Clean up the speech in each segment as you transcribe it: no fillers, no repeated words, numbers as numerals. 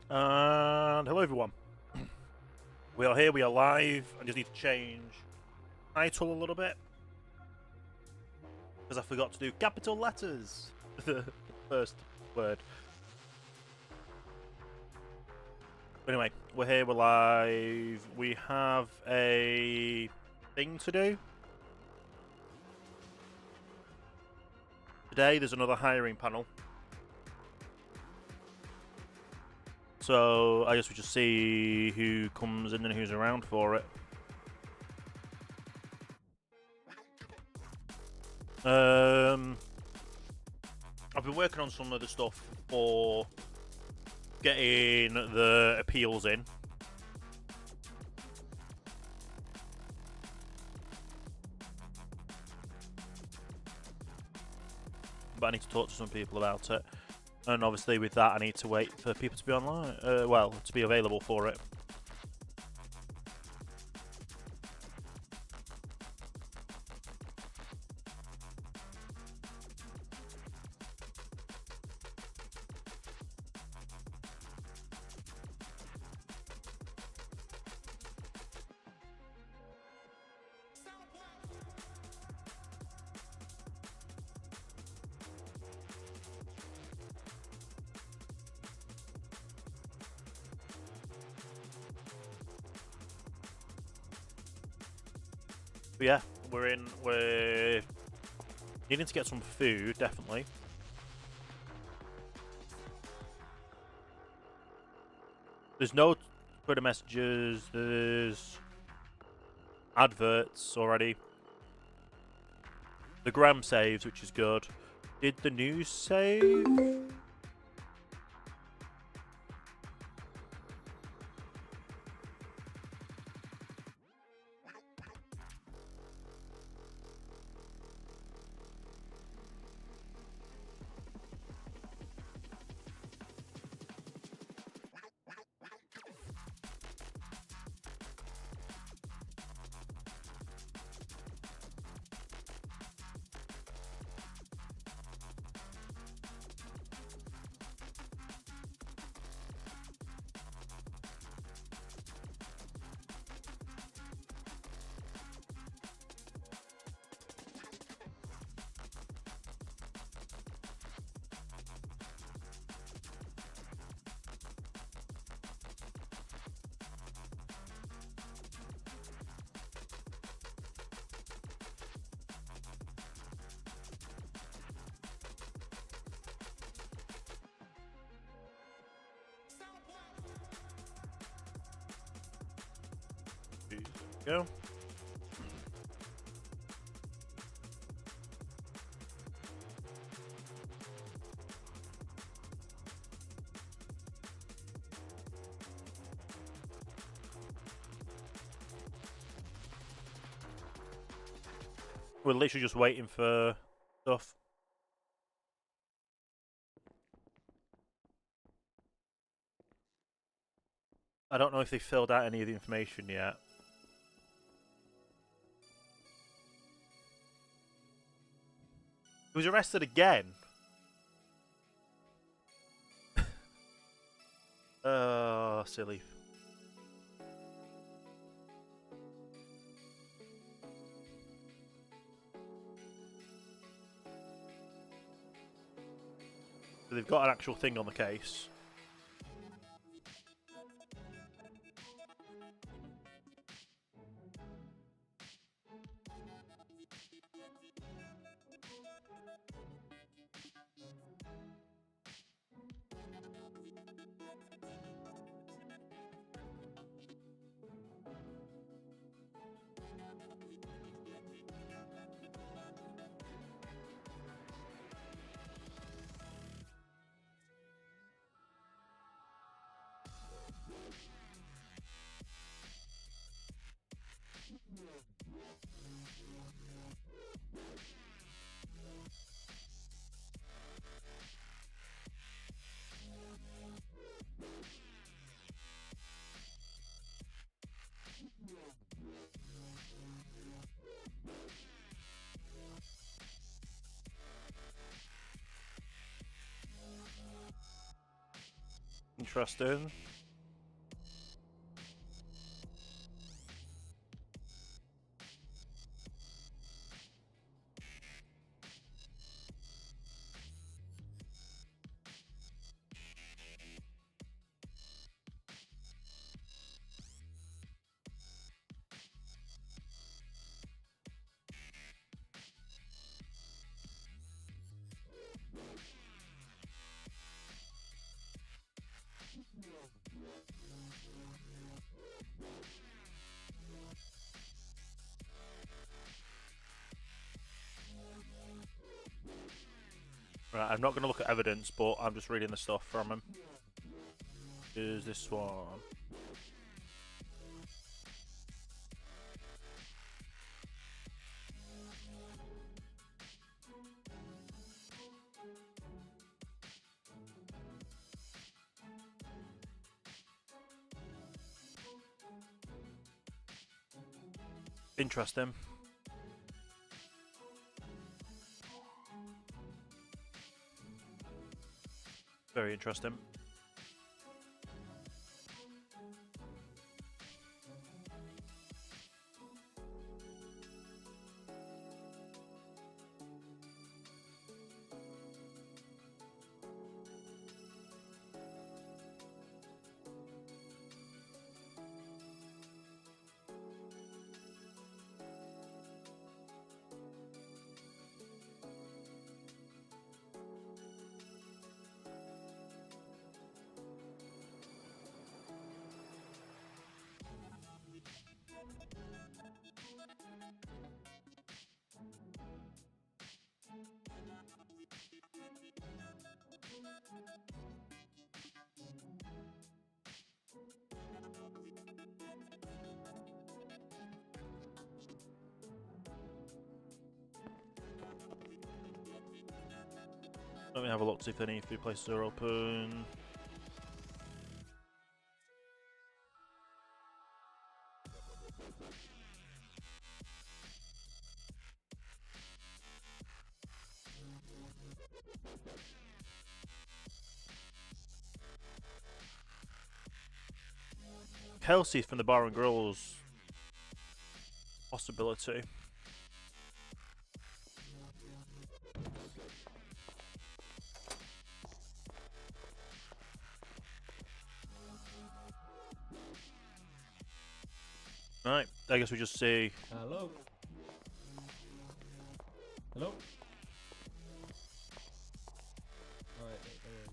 And hello everyone. We are here, we are live. I just need to change title a little bit. Because I forgot to do capital letters. The first word. But anyway, we're here, we're live. We have a thing to do. Today there's another hiring panel. So I guess we just see who comes in and who's around for it. I've been working on some of the stuff for getting the appeals in. But I need to talk to some people about it. And obviously with that I need to wait for people to be online, to be available for it. But yeah, we're needing to get some food, definitely. There's no Twitter messages, there's adverts already. The gram saves, which is good. Did the news save? Go. We're literally just waiting for stuff. I don't know if they filled out any of the information yet. He was arrested again. Oh, silly. So they've got an actual thing on the case. Interesting. Right, I'm not going to look at evidence, but I'm just reading the stuff from him. Is this one? Interesting. Very interesting. Let me have a look, see if any food places are open. Kelsey from the Bar and Grill's possibility. Right, I guess we just see. Hello. Hello. Alright, mate, no worries.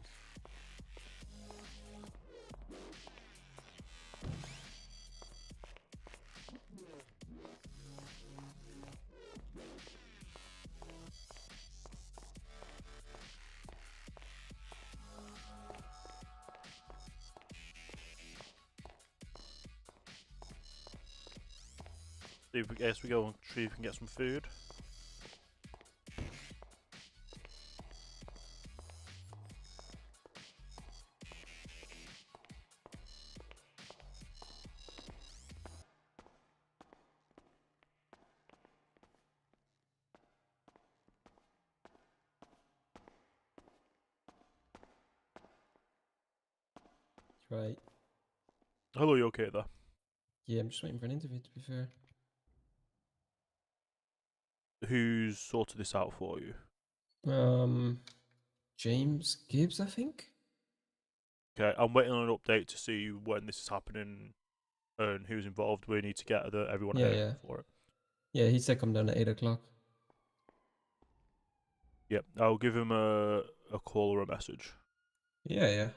I guess we go and see if we can get some food. Right. Hello, you okay there? Yeah, I'm just waiting for an interview, to be fair. Who's sorted this out for you? James Gibbs, I think? Okay, I'm waiting on an update to see when this is happening and who's involved. We need to get everyone Yeah, here yeah. for it. Yeah, he said come down at 8 o'clock. Yep, I'll give him a call or a message. Yeah, yeah.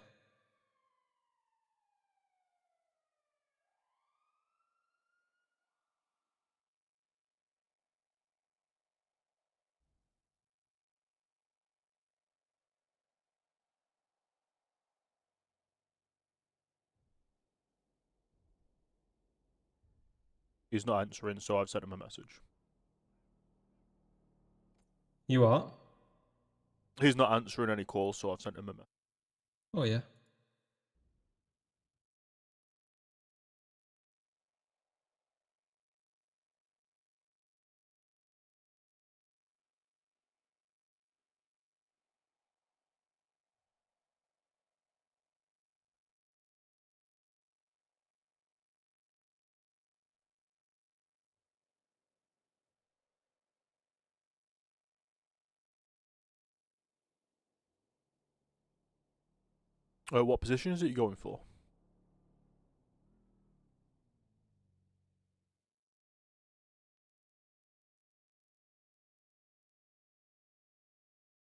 He's not answering, so I've sent him a message. You are? He's not answering any calls, so I've sent him a message. Oh, yeah. What position is it you're going for?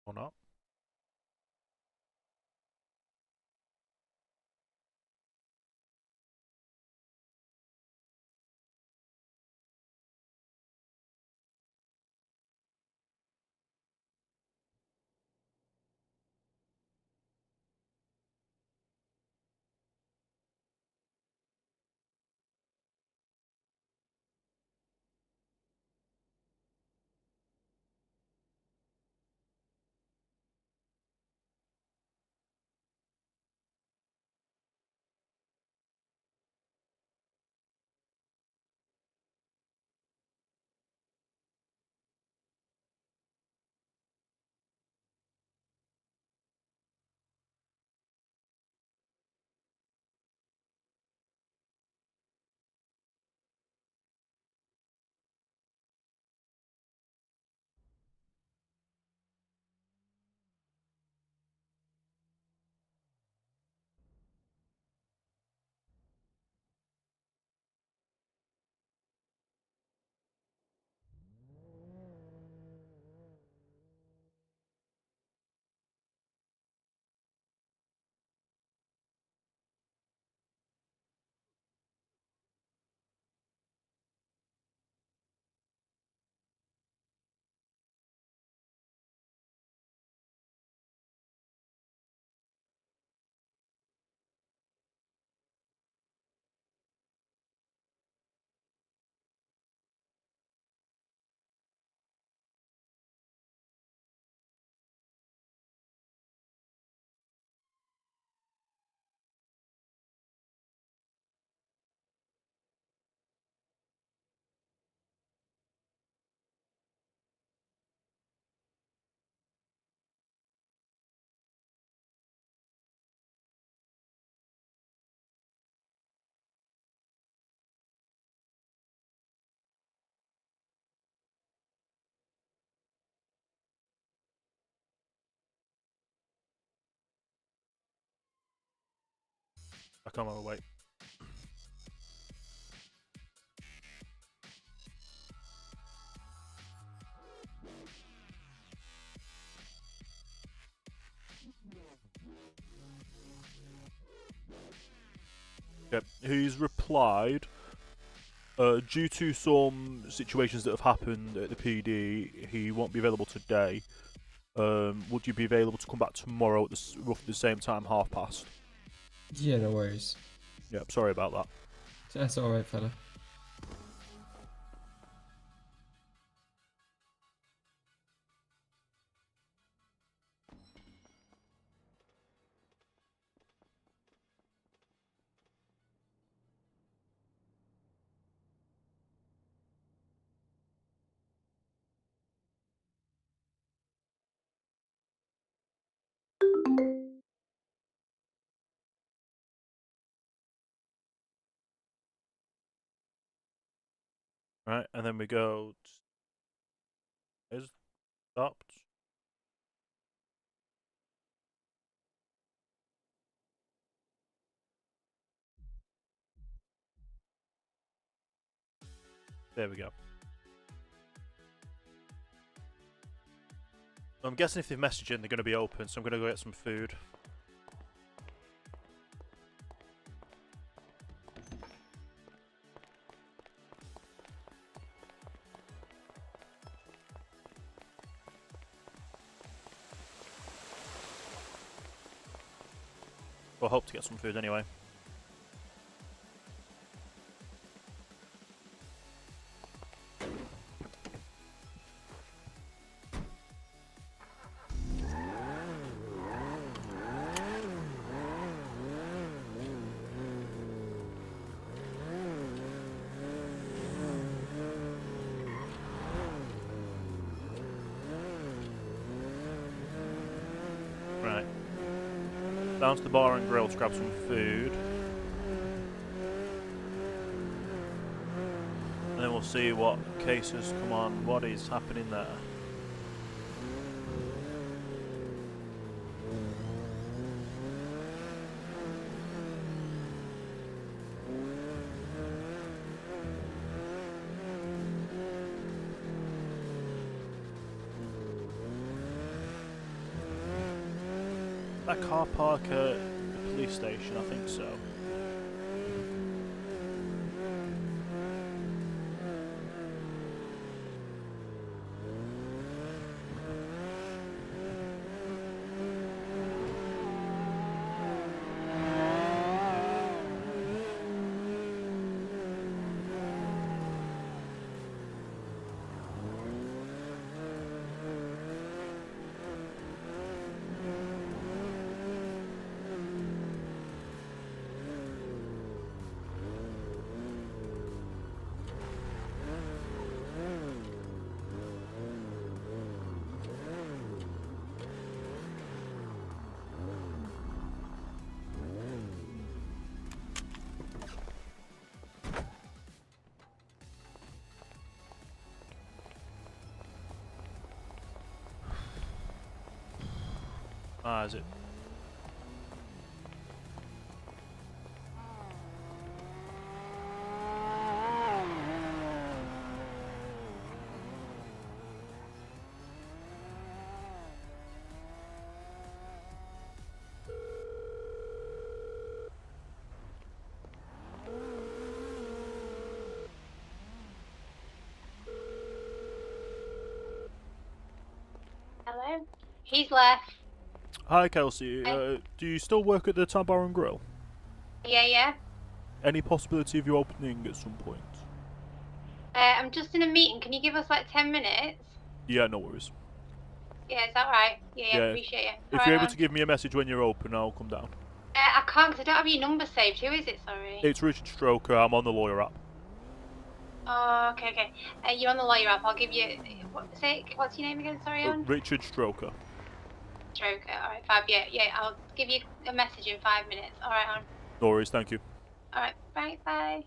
Or not? I can't remember. Wait. Yep. He's replied. Due to some situations that have happened at the PD, he won't be available today. Would you be available to come back tomorrow at roughly the same time, past? Yeah, no worries. Yep. Sorry about that. That's alright, fella. Right, and then we go. Is stopped. There we go. I'm guessing if they've messaged in, they're going to be open, so I'm going to go get some food. Well, I hope to get some food anyway. Right. Down to the bar and grill to grab some food. And then we'll see what cases come on, what is happening there. That car park at the police station, I think so. Ah, is it? Hello? He's left. Hi, Kelsey. Hey. Do you still work at the Tab Bar and Grill? Yeah. Any possibility of you opening at some point? I'm just in a meeting. Can you give us like 10 minutes? Yeah, no worries. Yeah, is that right? Yeah, Yeah. appreciate it. If you're Alright, able on. to give me a message when you're open, I'll come down. I can't because I don't have your number saved. Who is it, sorry? It's Richard Stroker. I'm on the lawyer app. Oh, okay. You're on the lawyer app. I'll give you... what's your name again? Sorry, on? Richard Stroker. Stroker. Alright, Fab. Yeah, I'll give you a message in 5 minutes. Alright, on. No worries, thank you. Alright, bye.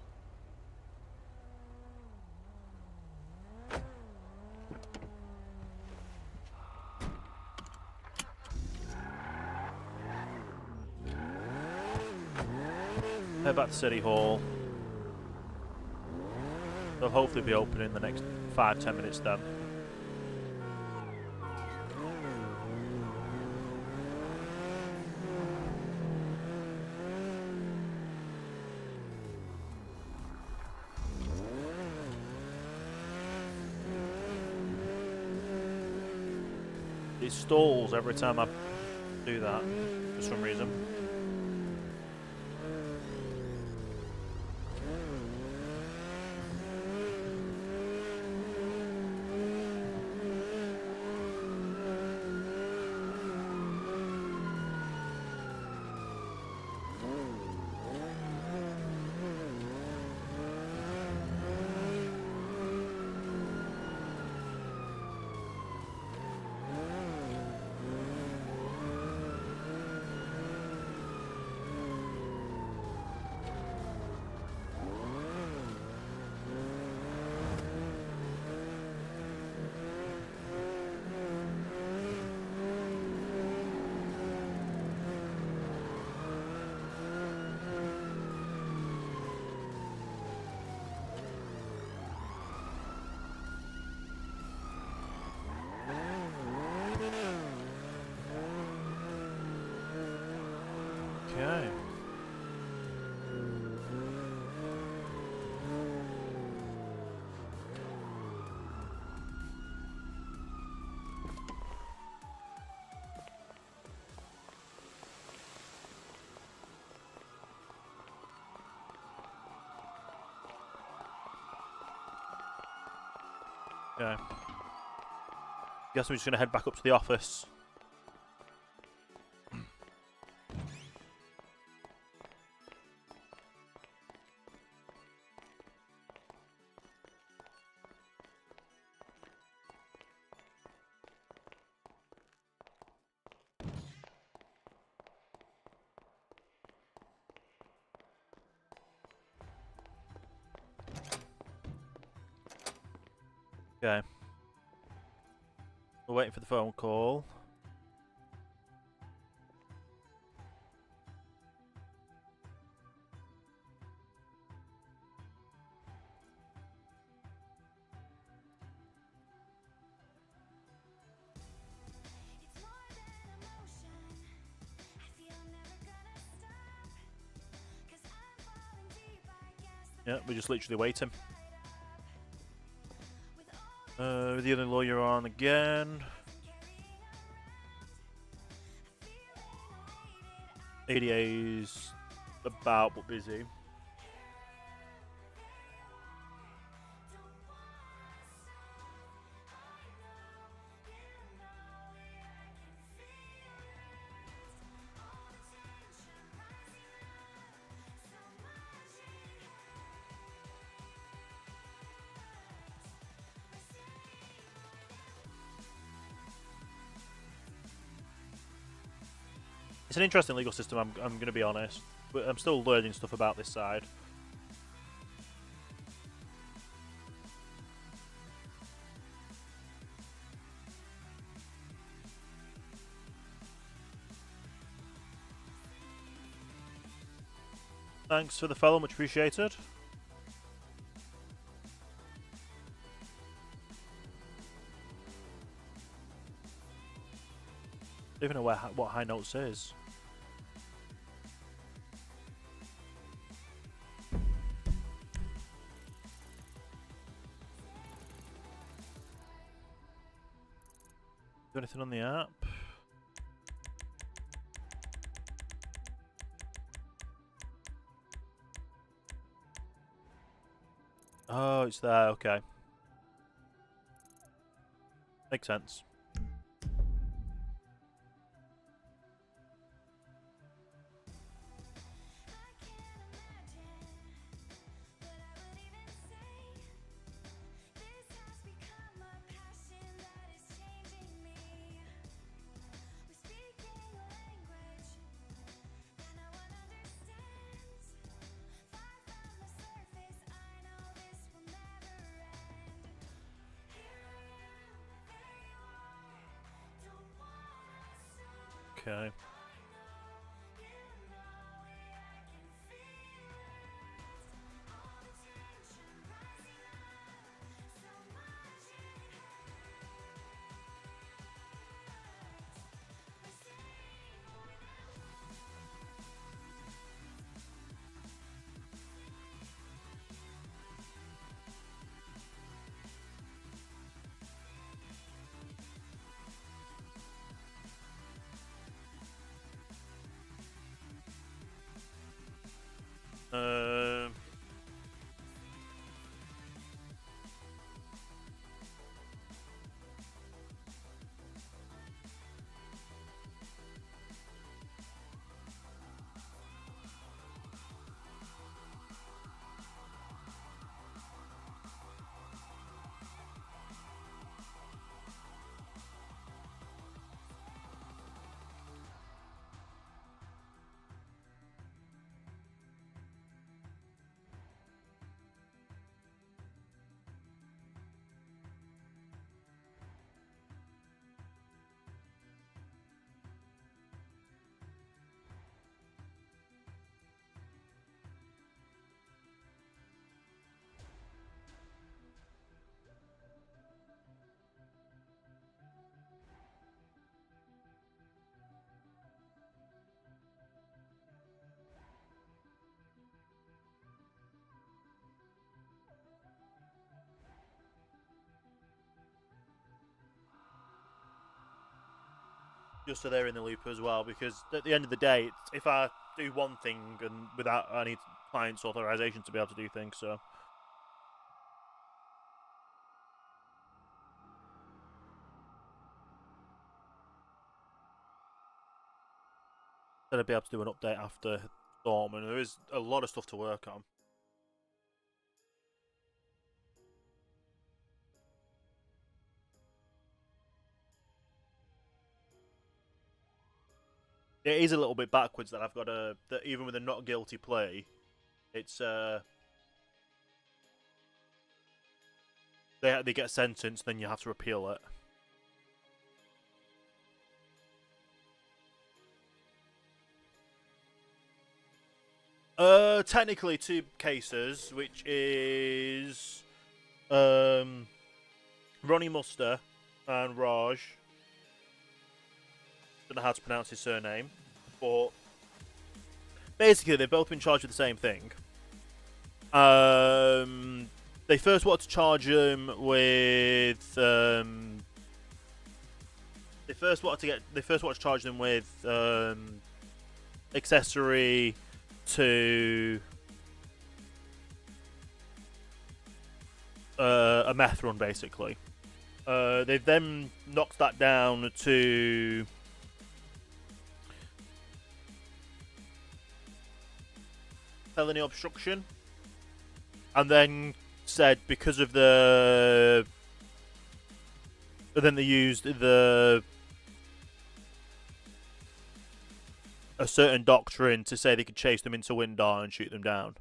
Head back to City Hall. They'll hopefully be open in the next 5-10 minutes then. It stalls every time I do that, for some reason. Okay. Okay. Guess I'm just gonna head back up to the office. Okay. We're waiting for the phone call. Yeah, we're just literally waiting. The other lawyer on again. ADA's about but busy. It's an interesting legal system, I'm going to be honest. But I'm still learning stuff about this side. Thanks for the follow, much appreciated. I don't even know what high notes is. Is there anything on the app? Oh, it's there, okay. Makes sense. Okay. Um, just so they're in the loop as well, because at the end of the day, if I do one thing and without any client's authorization to be able to do things, so then I'd be able to do an update after Storm, and there is a lot of stuff to work on. It is a little bit backwards that I've got that even with a not guilty plea, it's they get sentenced, then you have to appeal it. Technically 2 cases, which is Ronnie Muster and Raj. Don't know how to pronounce his surname, but basically they've both been charged with the same thing. They first wanted to charge him with. They first wanted to charge them with accessory to a meth run, basically. They've then knocked that down to felony obstruction, and then said because of the. And then they used a certain doctrine to say they could chase them into Windar and shoot them down.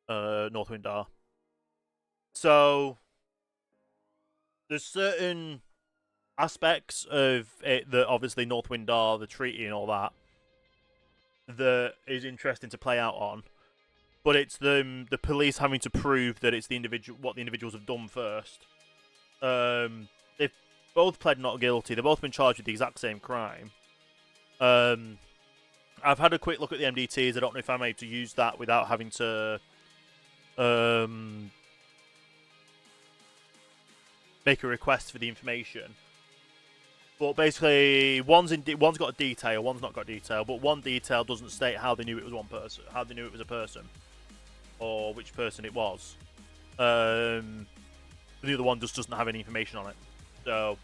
North Windar. So there's certain aspects of it that obviously North Windar, the treaty and all that is interesting to play out on. But it's the police having to prove that it's what the individuals have done first. They've both pled not guilty. They've both been charged with the exact same crime. I've had a quick look at the MDTs. I don't know if I'm able to use that without having to make a request for the information. But basically, one's got a detail, one's not got detail. But one detail doesn't state how they knew it was one person, how they knew it was a person, or which person it was. The other one just doesn't have any information on it. So,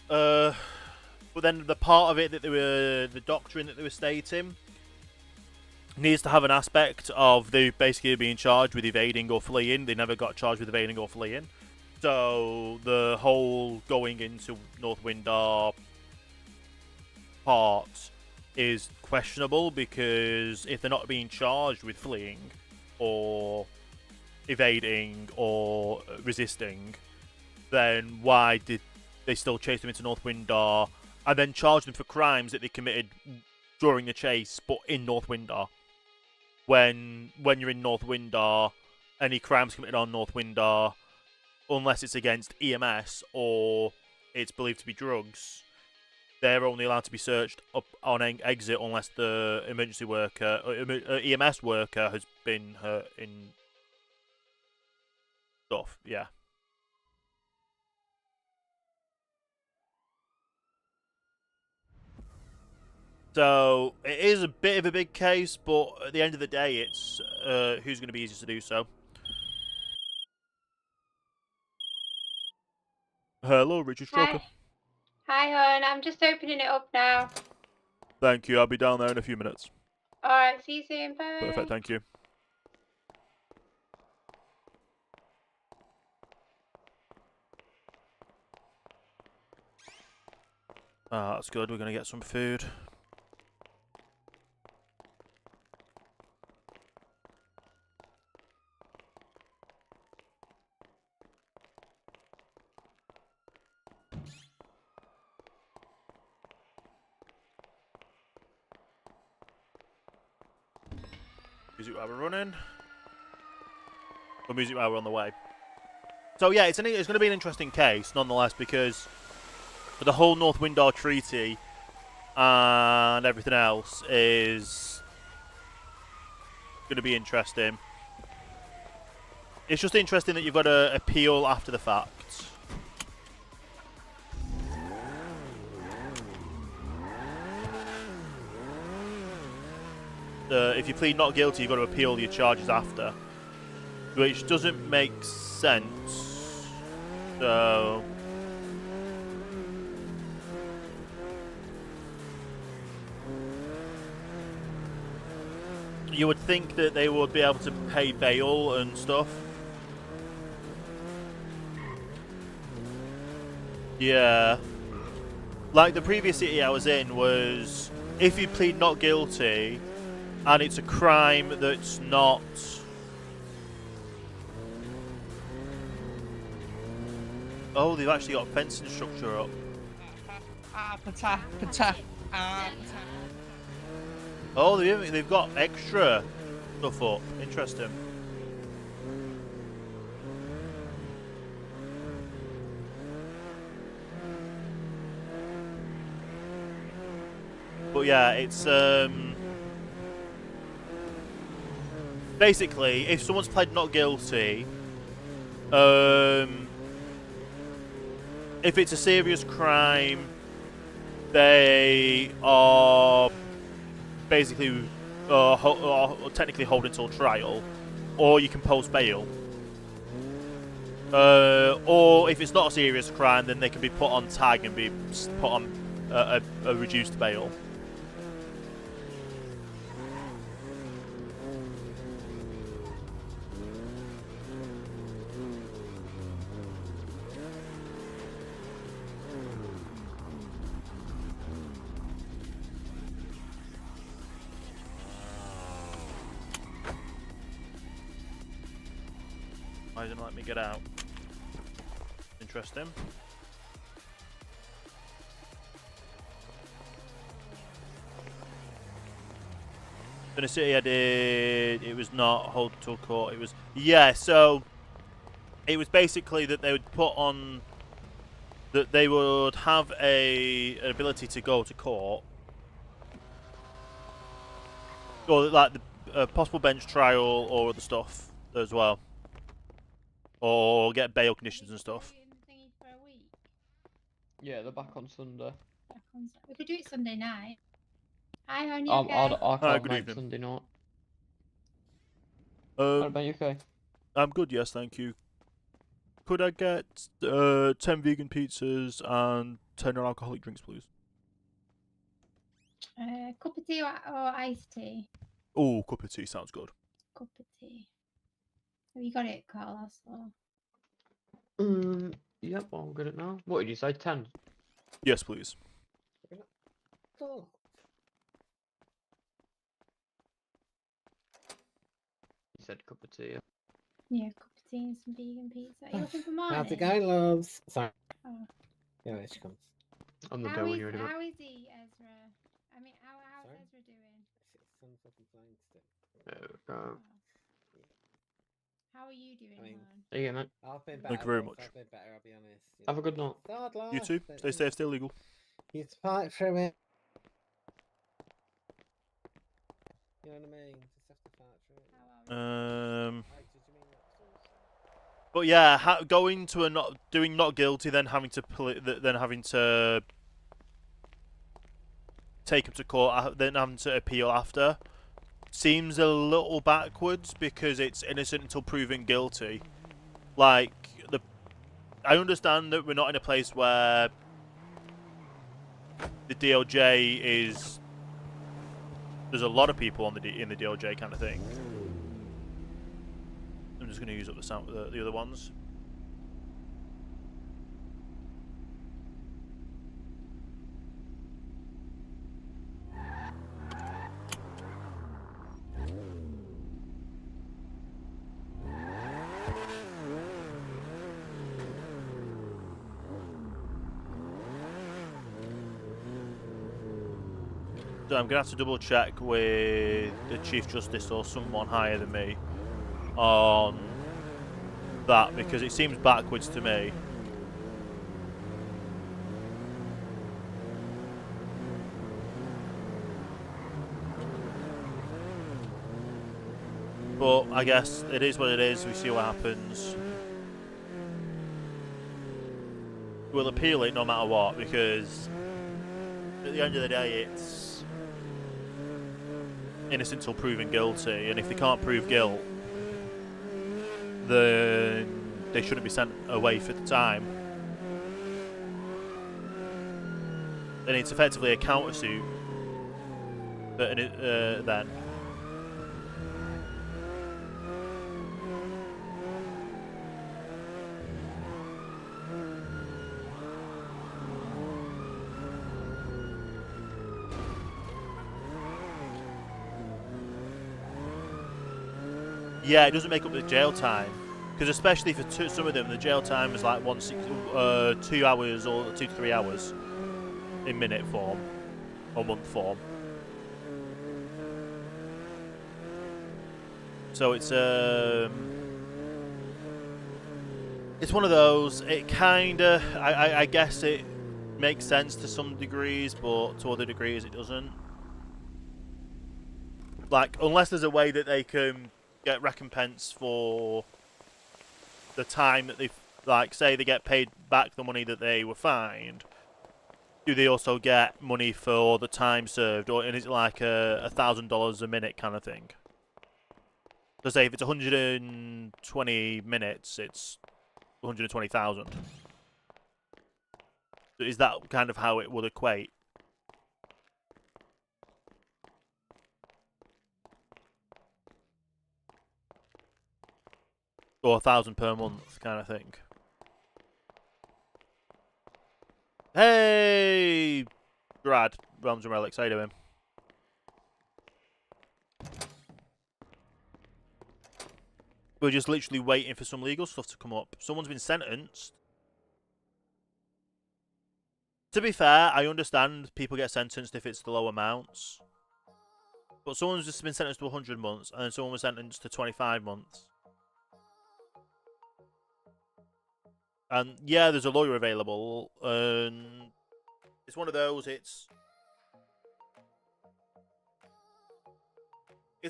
but then the part of it that the doctrine that they were stating needs to have an aspect of they basically being charged with evading or fleeing. They never got charged with evading or fleeing. So the whole going into North Windar part is questionable, because if they're not being charged with fleeing or evading or resisting, then why did they still chase them into North Windar and then charge them for crimes that they committed during the chase, but in North Windar? When you're in North Windar, any crimes committed on North Windar, unless it's against EMS or it's believed to be drugs, they're only allowed to be searched up on exit unless the emergency worker, EMS worker, has been hurt in stuff. Yeah. So it is a bit of a big case, but at the end of the day, it's who's going to be easiest to do so. Hello, Richard Stroker. Hi, hon. I'm just opening it up now. Thank you. I'll be down there in a few minutes. Alright, see you soon. Bye. Perfect. Thank you. Ah, that's good. We're going to get some food. Music while we're running. Or music while we're on the way. So yeah, it's going to be an interesting case, nonetheless, because the whole North Windar Treaty and everything else is going to be interesting. It's just interesting that you've got to appeal after the fact. If you plead not guilty, you've got to appeal your charges after, which doesn't make sense. So you would think that they would be able to pay bail and stuff. Yeah. Like the previous city I was in was, if you plead not guilty and it's a crime that's not... Oh, they've actually got a fencing structure up. Oh, they've got extra stuff up. Interesting. But yeah, it's basically, if someone's pled not guilty, if it's a serious crime, they are basically technically hold until trial, or you can post bail. Or if it's not a serious crime, then they can be put on tag and be put on a reduced bail. Why didn't it let me get out? Interesting. In a city I did, it was not hold till court, it was, yeah, so it was basically that they would put on, that they would have an ability to go to court, or like the possible bench trial or other stuff as well, or get bail conditions and stuff. Yeah, they're back on Sunday. We could do it Sunday night. Hi, on you I okay? can't good make evening. Sunday night. What Um, about you, okay? I'm good, yes, thank you. Could I get 10 vegan pizzas and 10 non-alcoholic drinks, please? Cup of tea or iced tea? Oh, cup of tea sounds good. Cup of tea. Have you got it, Carlos? Or... Yep, I'll get it now. What did you say? 10? Yes, please. Oh. You said cup of tea. Yeah, cup of tea and some vegan pizza. Are you looking for morning? How's it going, loves? Sorry. Oh. Yeah, there she comes. On the How door when is, you're ready. how is he, Ezra? I mean, how's Sorry? Ezra doing? Some fucking flying stick. There we go. Oh. How are you doing, I mean- hon? There you go, mate. I've been better. Thank you very love, much. I've been better, I'll be honest. Have a good night. God, love, You too. but Stay safe, stay legal. You fight through it. You know what I mean? Just have to fight through it. How are we? Like, did you mean that? But yeah, going to a doing not guilty, then having to take him to court, then having to appeal after, seems a little backwards because it's innocent until proven guilty. Like I understand that we're not in a place where the DOJ is. There's a lot of people on in the DOJ kind of thing. I'm just going to use up the other ones. So I'm going to have to double check with the Chief Justice or someone higher than me on that because it seems backwards to me. But I guess it is what it is, we see what happens. We'll appeal it no matter what because at the end of the day it's innocent till proven guilty, and if they can't prove guilt, then they shouldn't be sent away for the time. And it's effectively a countersuit. Then. Yeah, it doesn't make up the jail time. Because especially for some of them, the jail time is like 2 hours or 2 to 3 hours in minute form or month form. So it's one of those. It kinda, I guess it makes sense to some degrees, but to other degrees it doesn't. Like unless there's a way that they can get recompense for the time that they've, like, say they get paid back the money that they were fined, do they also get money for the time served, or and is it like a $1,000 a minute kind of thing? So say if it's 120 minutes, it's 120,000. Is that kind of how it would equate? Or 1,000 per month kind of thing? Hey, Brad, Realms and Relics, how you doing? We're just literally waiting for some legal stuff to come up. Someone's been sentenced. To be fair, I understand people get sentenced if it's the low amounts. But someone's just been sentenced to 100 months, and then someone was sentenced to 25 months. And yeah, there's a lawyer available, and it's one of those, it's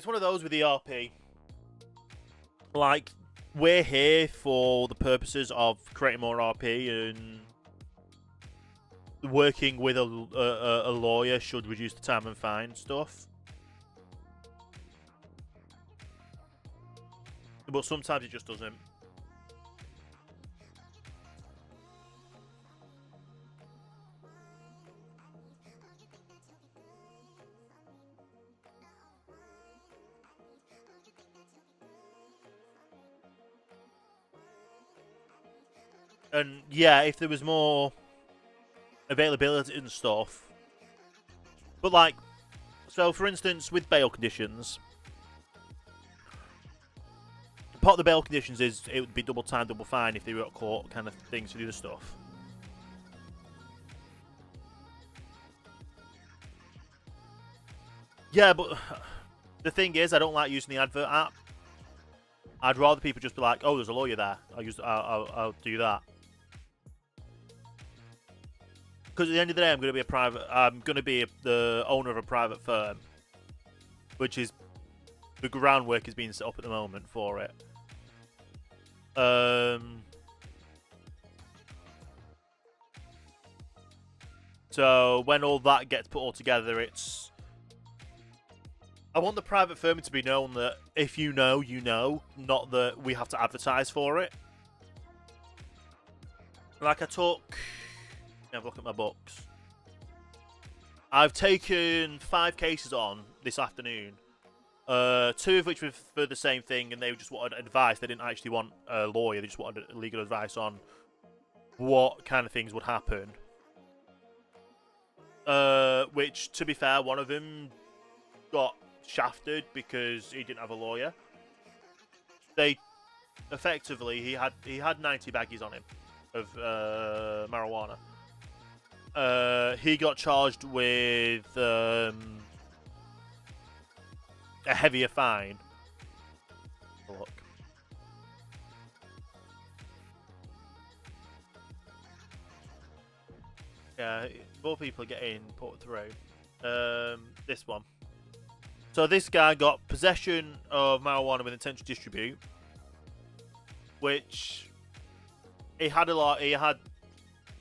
one of those with the RP. Like, we're here for the purposes of creating more RP, and working with a lawyer should reduce the time and fine stuff. But sometimes it just doesn't. And yeah, if there was more availability and stuff. But like, so for instance, with bail conditions, part of the bail conditions is it would be double time, double fine if they were at court kind of things to do the stuff. Yeah, but the thing is, I don't like using the advert app. I'd rather people just be like, "Oh, there's a lawyer there. I'll do that." Because at the end of the day, I'm going to be the owner of a private firm, which is the groundwork is being set up at the moment for it. So when all that gets put all together, I want the private firm to be known that if you know, you know, not that we have to advertise for it. Like let me have a look at my books. I've taken 5 cases on this afternoon. 2 of which were for the same thing, and they just wanted advice. They didn't actually want a lawyer. They just wanted legal advice on what kind of things would happen. Which, to be fair, one of them got shafted because he didn't have a lawyer. They effectively he had 90 baggies on him of marijuana. He got charged with a heavier fine. Look. Yeah, more people are getting put through. This one. So this guy got possession of marijuana with intent to distribute, which he had a lot. He had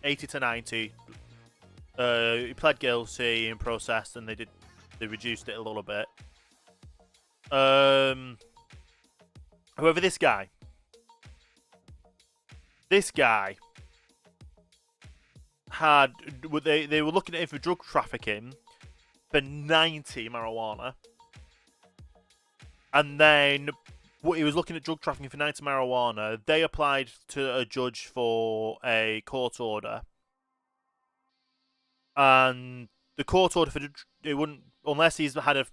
80 to 90. He pled guilty in process, and they reduced it a little bit. However, this guy had they were looking at him for drug trafficking for 90 marijuana, and then he was looking at drug trafficking for 90 marijuana. They applied to a judge for a court order, and the court order for it wouldn't unless he's had a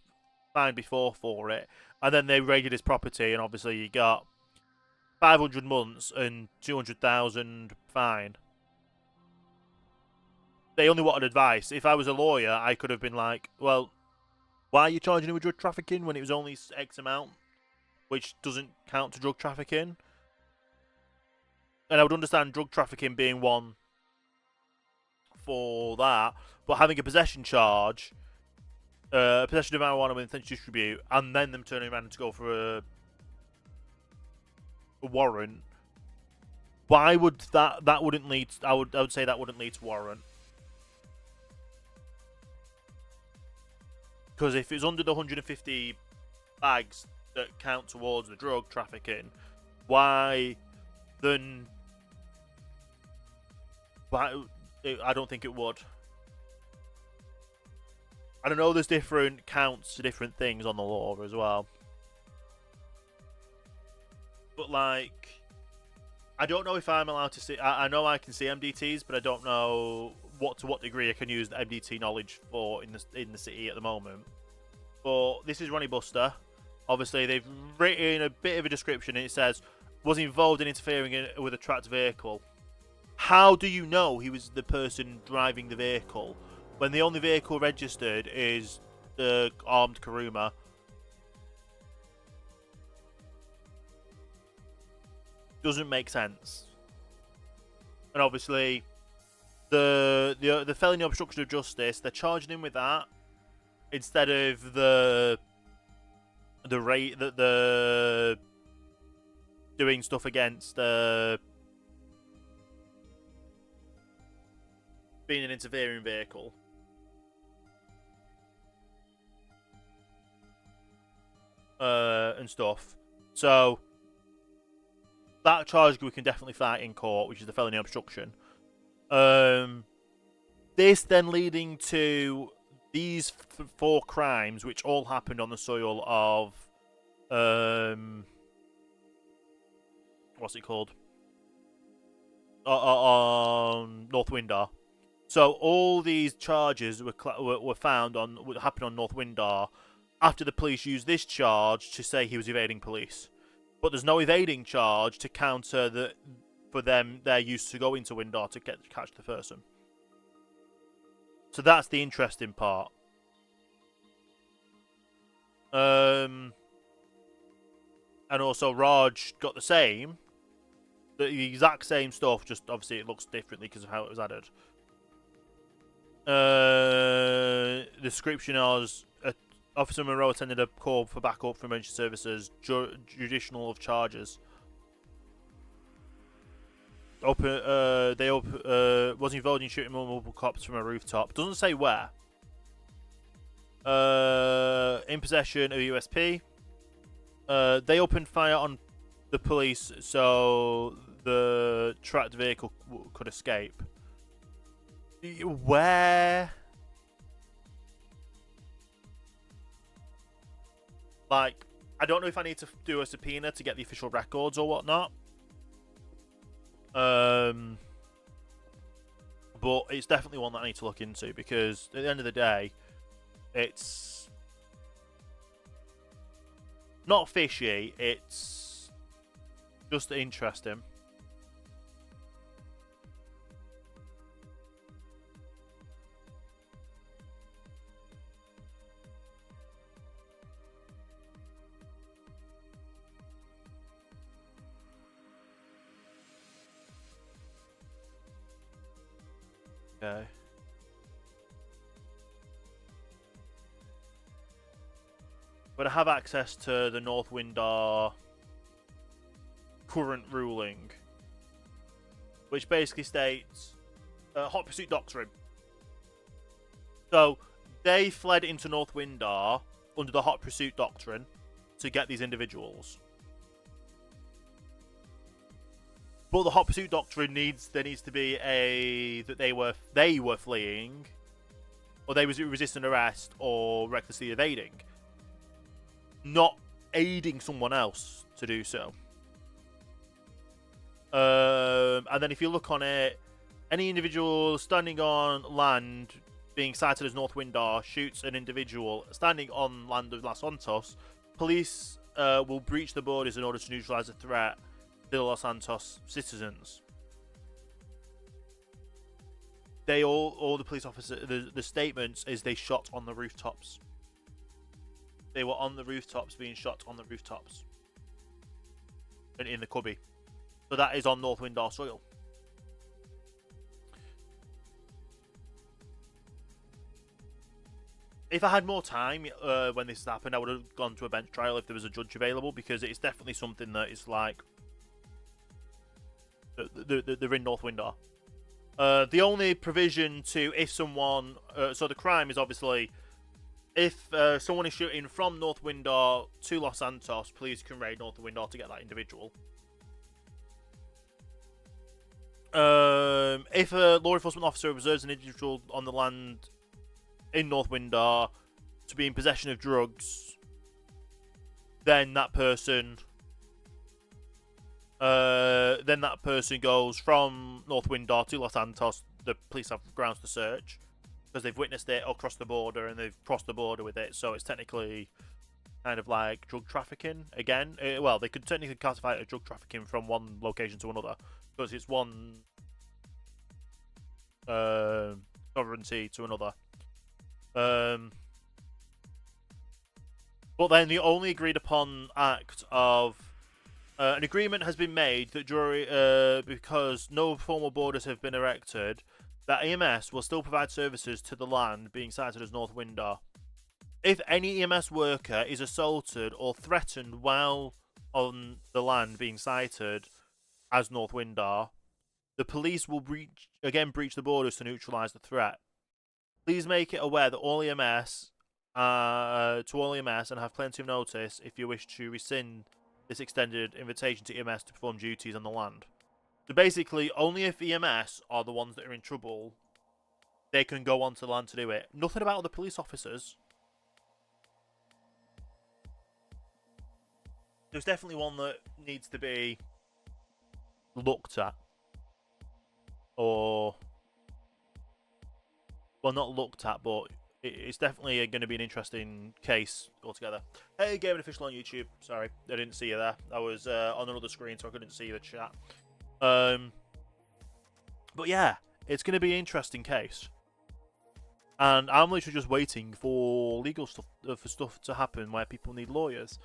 fine before for it, and then they raided his property, and obviously he got 500 months and 200,000 fine. They only wanted advice. If I was a lawyer, I could have been like, well, why are you charging him with drug trafficking when it was only X amount, which doesn't count to drug trafficking? And I would understand drug trafficking being one for that, but having a possession charge, possession of marijuana with intent to distribute, and then them turning around to go for a warrant, why would that wouldn't lead? I would say that wouldn't lead to warrant. Because if it's under the 150 bags that count towards the drug trafficking, why then? Why? I don't think it would. I don't know. There's different counts to different things on the law as well. But like, I don't know if I'm allowed to see. I know I can see MDTs, but I don't know to what degree I can use the MDT knowledge for in the city at the moment. But this is Ronnie Buster. Obviously, they've written a bit of a description, and it says was involved in interfering with a tracked vehicle. How do you know he was the person driving the vehicle when the only vehicle registered is the armed Kuruma? Doesn't make sense. And obviously, the felony obstruction of justice, they're charging him with that instead of the doing stuff against being an interfering vehicle. And stuff. So that charge we can definitely fight in court, which is the felony obstruction. This then leading to these 4 crimes, which all happened on the soil of what's it called? On North Windar. So all these charges were found on what happened on North Windar after the police used this charge to say he was evading police. But there's no evading charge to counter for them their use to go into Windar to catch the person. So that's the interesting part. And also Raj got the exact same stuff, just obviously it looks differently because of how it was added. Description as Officer Monroe attended a call for backup for emergency services, judicial of charges. Was involved in shooting multiple cops from a rooftop. Doesn't say where. In possession of USP. They opened fire on the police so the tracked vehicle could escape. Where? Like, I don't know if I need to do a subpoena to get the official records or whatnot. But it's definitely one that I need to look into because at the end of the day, it's not fishy, it's just interesting. Okay. But I have access to the North Windar current ruling, which basically states hot pursuit doctrine. So they fled into North Windar under the hot pursuit doctrine to get these individuals. But the hot pursuit doctrine there needs to be that they were fleeing, or they was resisting arrest or recklessly evading, not aiding someone else to do so. And then if you look on it, any individual standing on land being cited as North Windar shoots an individual standing on land of Los Santos, police will breach the borders in order to neutralize the threat to the Los Santos citizens. They all the police officers, the statements is they shot on the rooftops. They were on the rooftops being shot on the rooftops. And in the cubby. So that is on North Windar soil. If I had more time when this happened, I would have gone to a bench trial if there was a judge available, because it's definitely something that is like they're in North Windar. The only provision to if someone, so the crime is obviously if someone is shooting from North Windar to Los Santos, police can raid North Windar to get that individual. If a law enforcement officer observes an individual on the land in North Windar to be in possession of drugs, then that person goes from North Windar to Los Santos. The police have grounds to search because they've witnessed it across the border and they've crossed the border with it. So it's technically kind of like drug trafficking again. Well, they could technically classify it as drug trafficking from one location to another because it's one sovereignty to another. But then the only agreed upon act of an agreement has been made that because no formal borders have been erected, that EMS will still provide services to the land being cited as North Windar. If any EMS worker is assaulted or threatened while on the land being cited as North Windar, the police will breach the borders to neutralise the threat. Please make it aware that all EMS, and have plenty of notice if you wish to rescind this extended invitation to EMS to perform duties on the land. So basically, only if EMS are the ones that are in trouble, they can go onto the land to do it. Nothing about the police officers. There's definitely one that needs to be looked at. Or, well, not looked at, but it's definitely going to be an interesting case altogether. Hey, Gaming Official on YouTube. Sorry, I didn't see you there. I was on another screen, so I couldn't see the chat. But yeah, it's going to be an interesting case. And I'm literally just waiting for legal stuff, for stuff to happen where people need lawyers.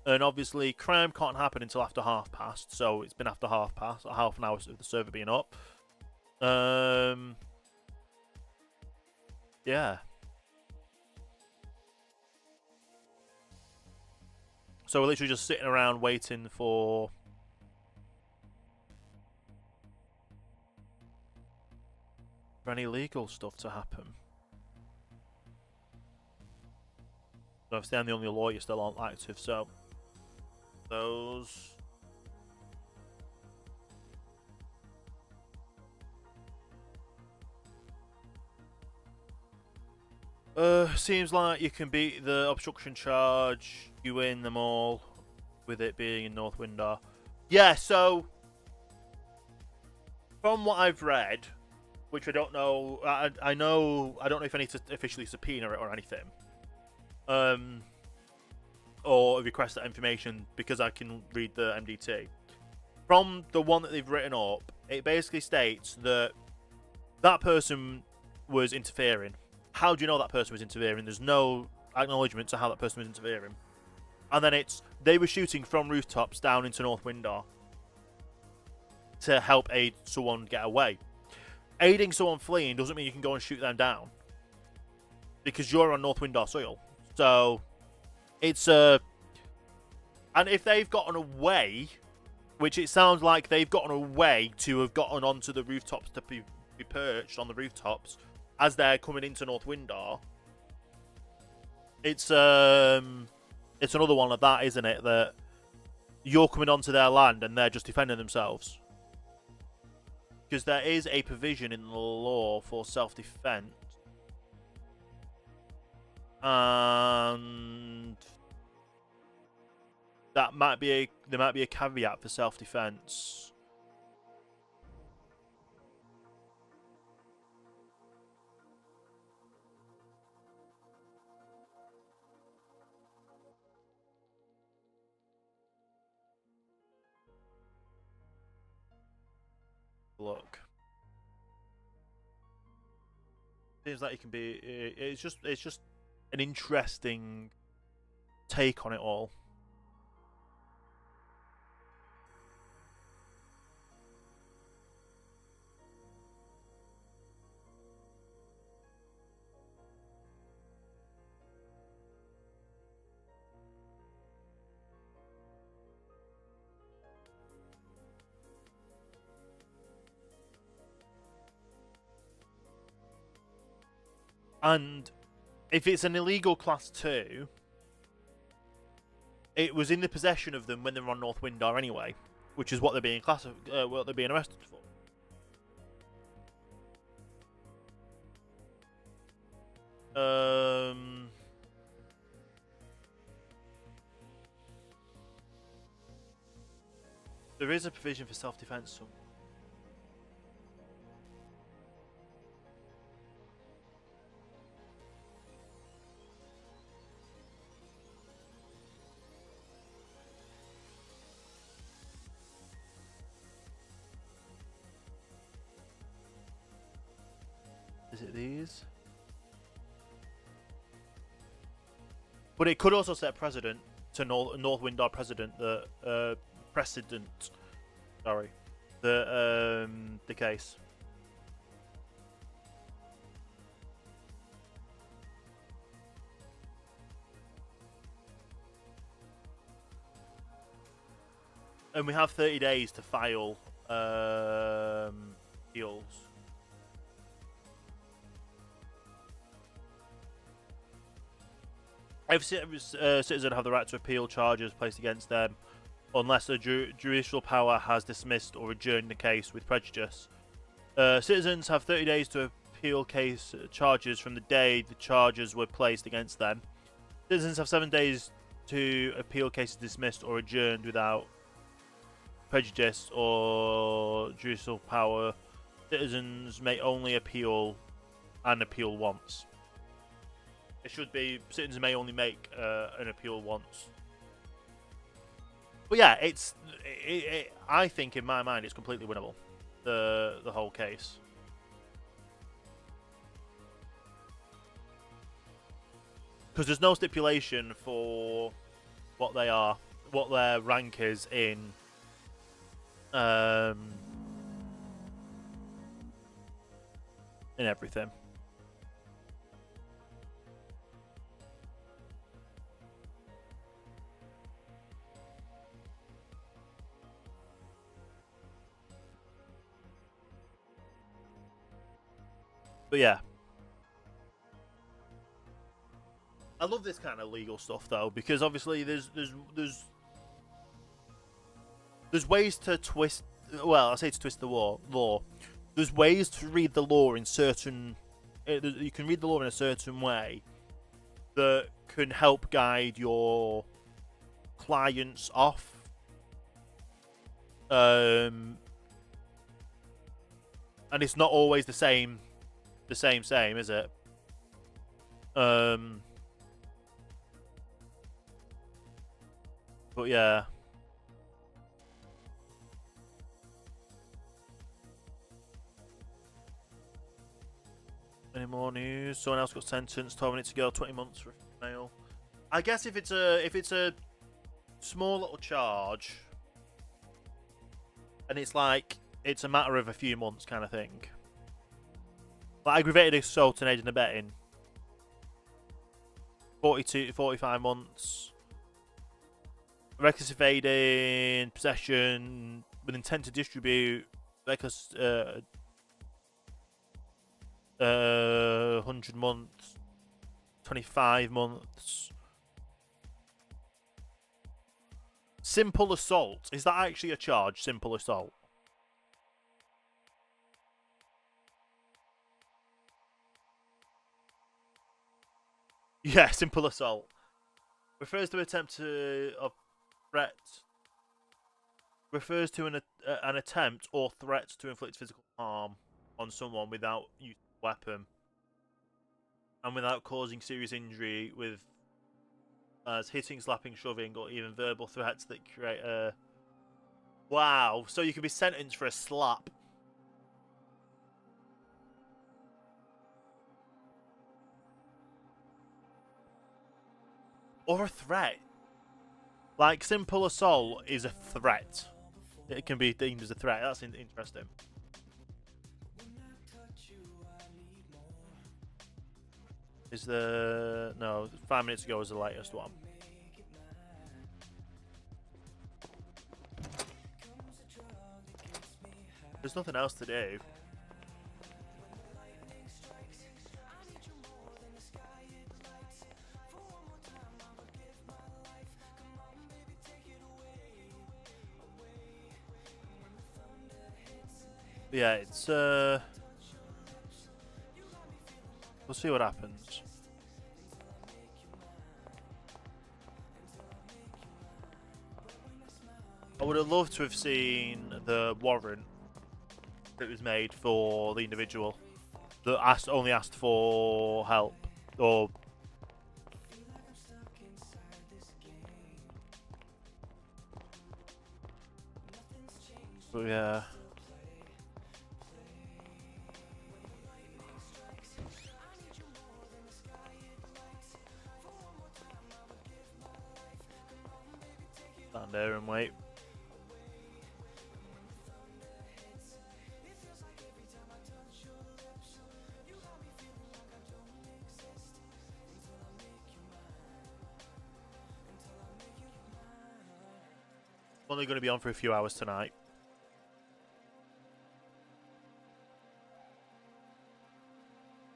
And obviously, crime can't happen until after past, so it's been after past, half an hour of the server being up. Yeah. So we're literally just sitting around waiting for any legal stuff to happen. So obviously I'm the only lawyer still on active, so those. Seems like you can beat the obstruction charge. You win them all, with it being in North Windar. Yeah, so from what I've read, which I don't know, I don't know if I need to officially subpoena it or anything, or request that information because I can read the MDT. From the one that they've written up, it basically states that that person was interfering. How do you know that person was interfering? There's no acknowledgement to how that person was interfering. And then they were shooting from rooftops down into North Windar to help aid someone get away. Aiding someone fleeing doesn't mean you can go and shoot them down, because you're on North Windar soil. So it's and if they've gotten away, which it sounds like they've gotten away to have gotten onto the rooftops to be perched on the rooftops as they're coming into North Windar, it's another one of that, isn't it? That you're coming onto their land and they're just defending themselves. Because there is a provision in the law for self-defense. And there might be a caveat for self-defense. Look, seems like it can be. It's just an interesting take on it all. And if it's an illegal class 2, it was in the possession of them when they were on North Windar anyway, which is what they're being what they're being arrested for. There is a provision for self-defense somewhere. Is it these? But it could also set precedent to North Windar precedent that sorry, the case. And we have 30 days to file appeals. Every citizen have the right to appeal charges placed against them unless a judicial power has dismissed or adjourned the case with prejudice. Citizens have 30 days to appeal case charges from the day the charges were placed against them. Citizens have 7 days to appeal cases dismissed or adjourned without prejudice or judicial power. Citizens may only appeal and appeal once. It should be citizens may only make an appeal once. But yeah, I think in my mind it's completely winnable. The whole case. Because there's no stipulation for what they are, what their rank is in everything. But yeah, I love this kind of legal stuff though, because obviously there's ways to twist. Well, I say to twist the law. There's ways to read the law in certain. You can read the law in a certain way that can help guide your clients off. And it's not always the same, is it? But yeah. Any more news? Someone else got sentenced 12 minutes ago, 20 months for male. I guess if it's a small little charge, and it's like it's a matter of a few months kind of thing. Like aggravated assault and aiding and abetting. 42 to 45 months. Reckless evading, possession with intent to distribute, reckless 100 months, 25 months. Simple assault. Is that actually a charge? Simple assault. Yeah, simple assault. Refers to attempt to threat. Refers to an attempt or threat to inflict physical harm on someone without use of a weapon and without causing serious injury, with as hitting, slapping, shoving, or even verbal threats that create a. Wow! So you can be sentenced for a slap. Or a threat. Like, simple assault is a threat. It can be deemed as a threat. That's interesting. Is the... No, 5 minutes ago was the latest one. There's nothing else to do. Yeah, it's we'll see what happens. I would have loved to have seen the warrant that was made for the individual that only asked for help, or but yeah. Stand there and wait. I'm only going to be on for a few hours tonight.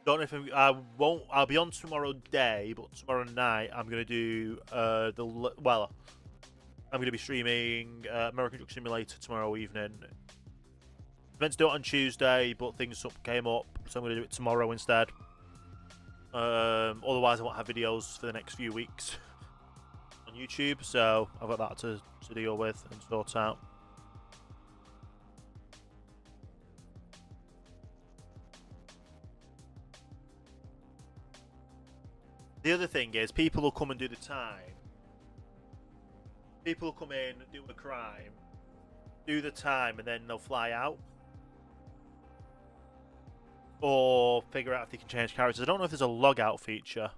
Don't know if I won't. I'll be on tomorrow day, but tomorrow night I'm going to do well. I'm going to be streaming American Truck Simulator tomorrow evening. I meant to do it on Tuesday, but things came up, so I'm going to do it tomorrow instead. Otherwise, I won't have videos for the next few weeks on YouTube, so I've got that to deal with and sort out. The other thing is, people will come and do the time. People will come in, do a crime, do the time, and then they'll fly out. Or figure out if they can change characters. I don't know if there's a logout feature.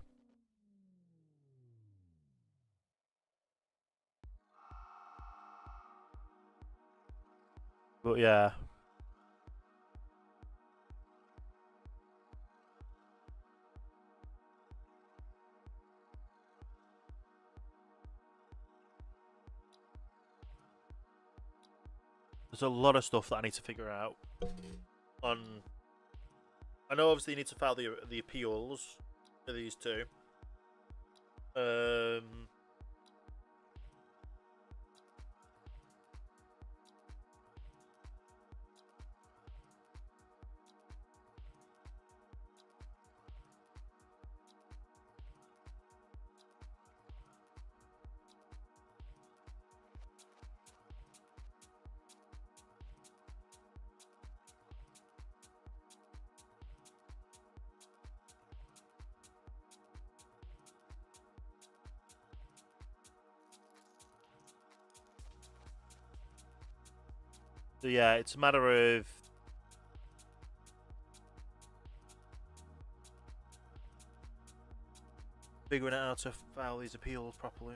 But yeah. There's a lot of stuff that I need to figure out. I know obviously you need to file the appeals for these two. So yeah, it's a matter of figuring out how to file these appeals properly.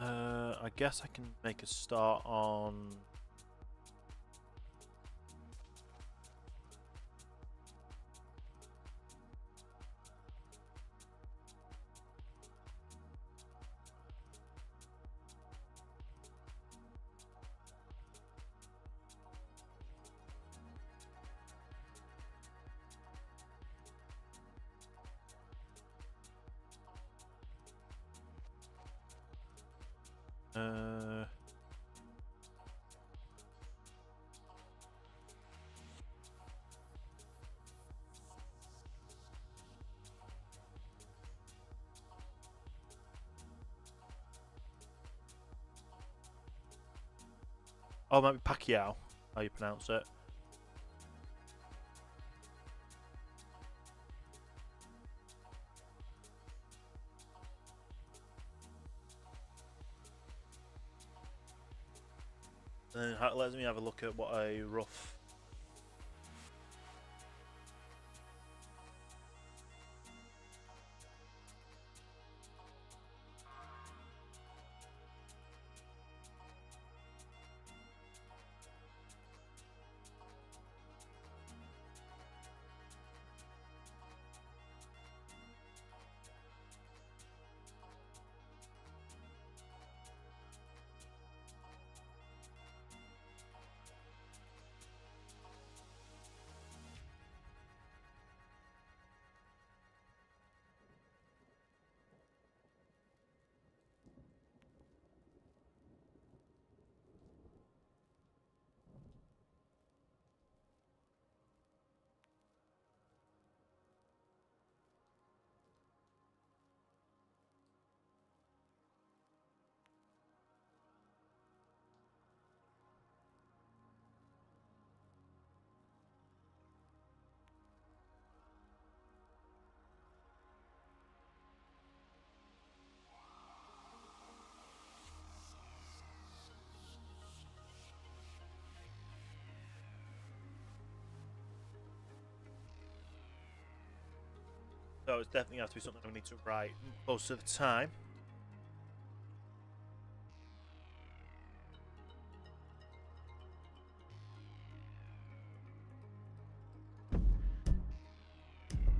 I guess I can make a start on. Oh, it might be Pacquiao, how you pronounce it. Then let me have a look at what a rough. So it's definitely have to be something we need to write close to the time.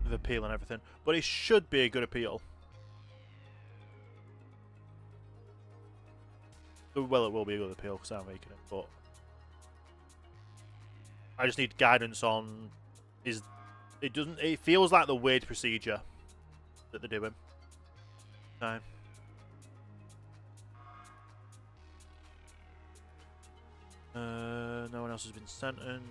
With appeal and everything. But it should be a good appeal. Well, it will be a good appeal because I'm making it, but I just need guidance on it feels like the weird procedure that they're doing. Time. No one else has been sentenced.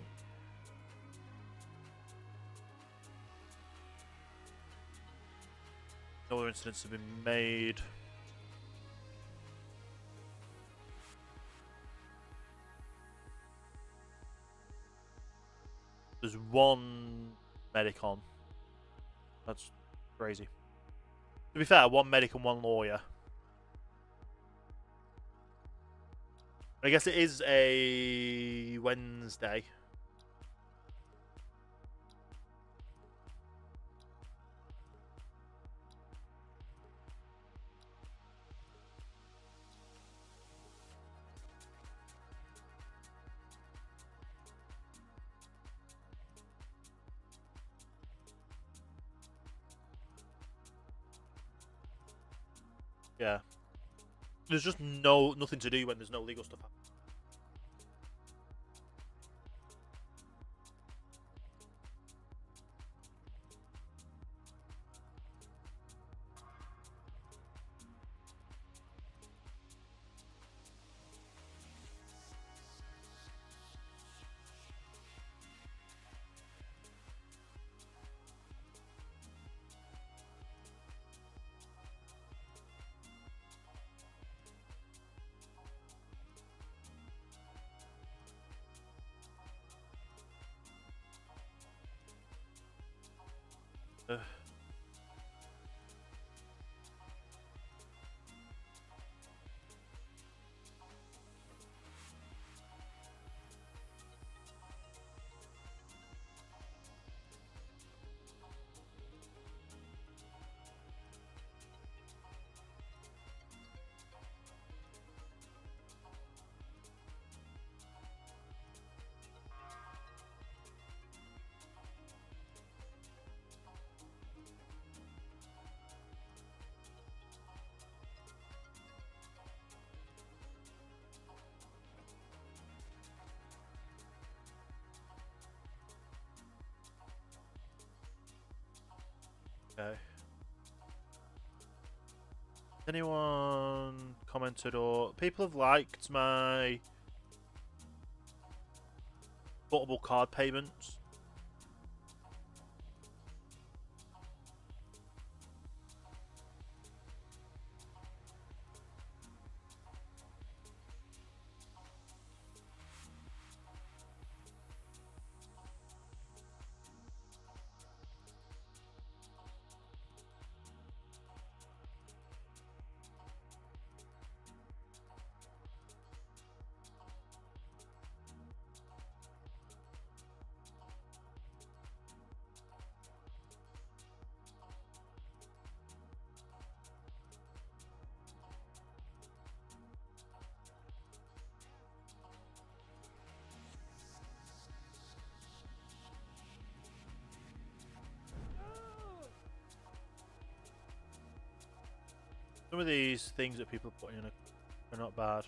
No other incidents have been made. There's one medic on. That's crazy. To be fair, one medic and one lawyer. I guess it is a Wednesday. Yeah. There's just nothing to do when there's no legal stuff happening. Okay. Anyone commented or people have liked my portable card payments? Some of these things that people put in are not bad.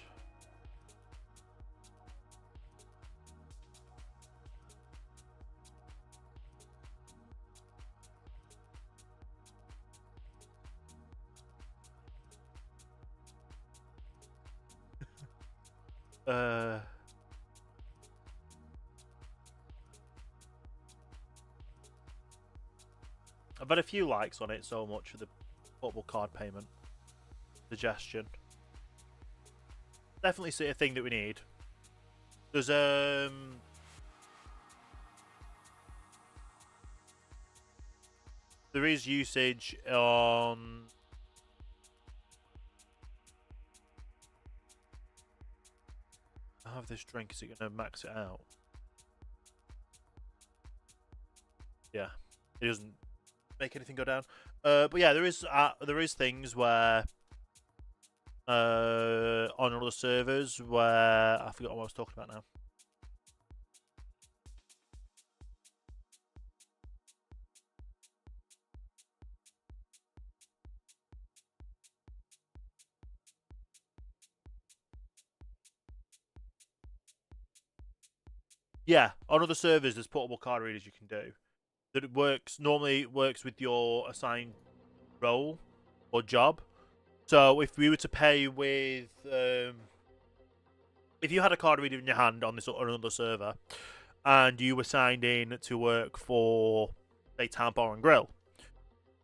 uh, I've had a few likes on it so much for the portable card payment suggestion. Definitely see a thing that we need. There's there is usage on I have this drink, is it gonna max it out? Yeah. It doesn't make anything go down. But yeah, there is things where on other servers where I forgot what I was talking about now. Yeah, on other servers there's portable card readers you can do. That it normally works with your assigned role or job. So if we were to pay with if you had a card reader in your hand on another server and you were signed in to work for say Town Bar and Grill.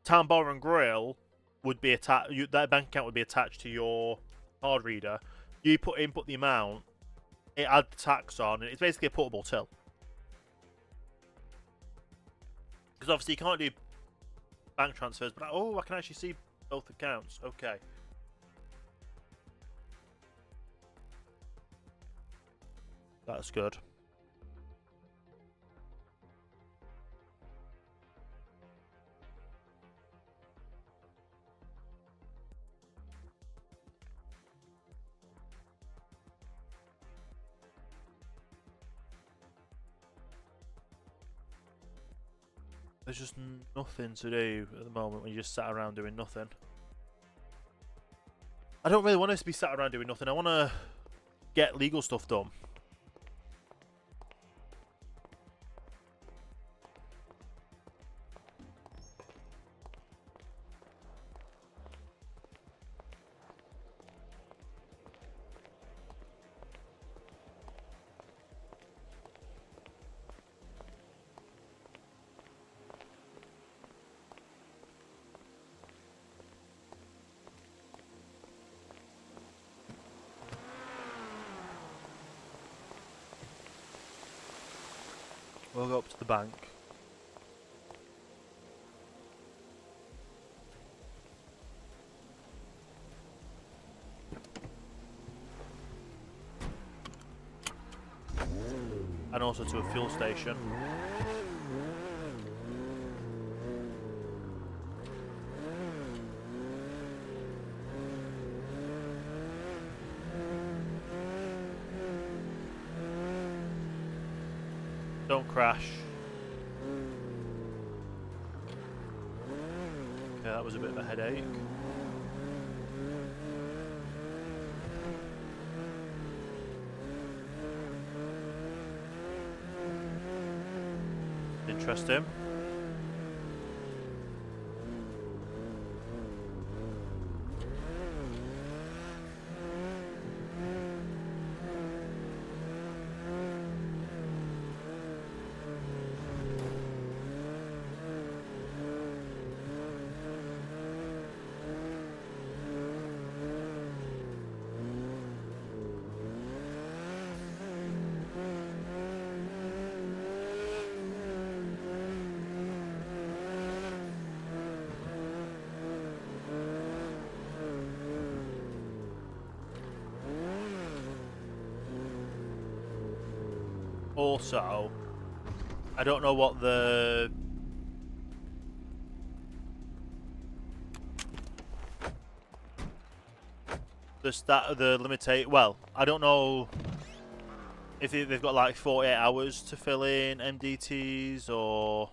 Town Bar and Grill would be attached, that bank account would be attached to your card reader. You input the amount, it adds tax on, and it's basically a portable till. Because obviously you can't do bank transfers, but I can actually see both accounts. Okay. That's good. There's just nothing to do at the moment when you just sat around doing nothing. I don't really want us to be sat around doing nothing. I want to get legal stuff done. We'll go up to the bank. And also to a fuel station. Don't crash. Okay, that was a bit of a headache. Interesting. Also, I don't know what the limitate. Well, I don't know if they've got like 48 hours to fill in MDTs or.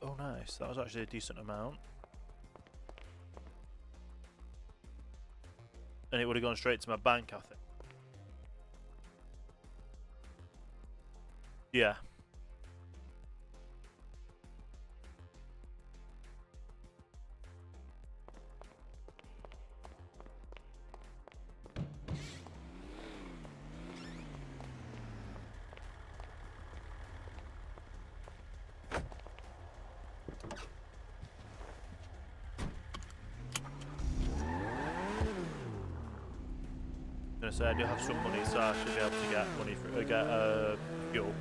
Oh, nice. That was actually a decent amount. And it would have gone straight to my bank, I think. Yeah. Gonna say I do have some money, so I should be able to get money for fuel.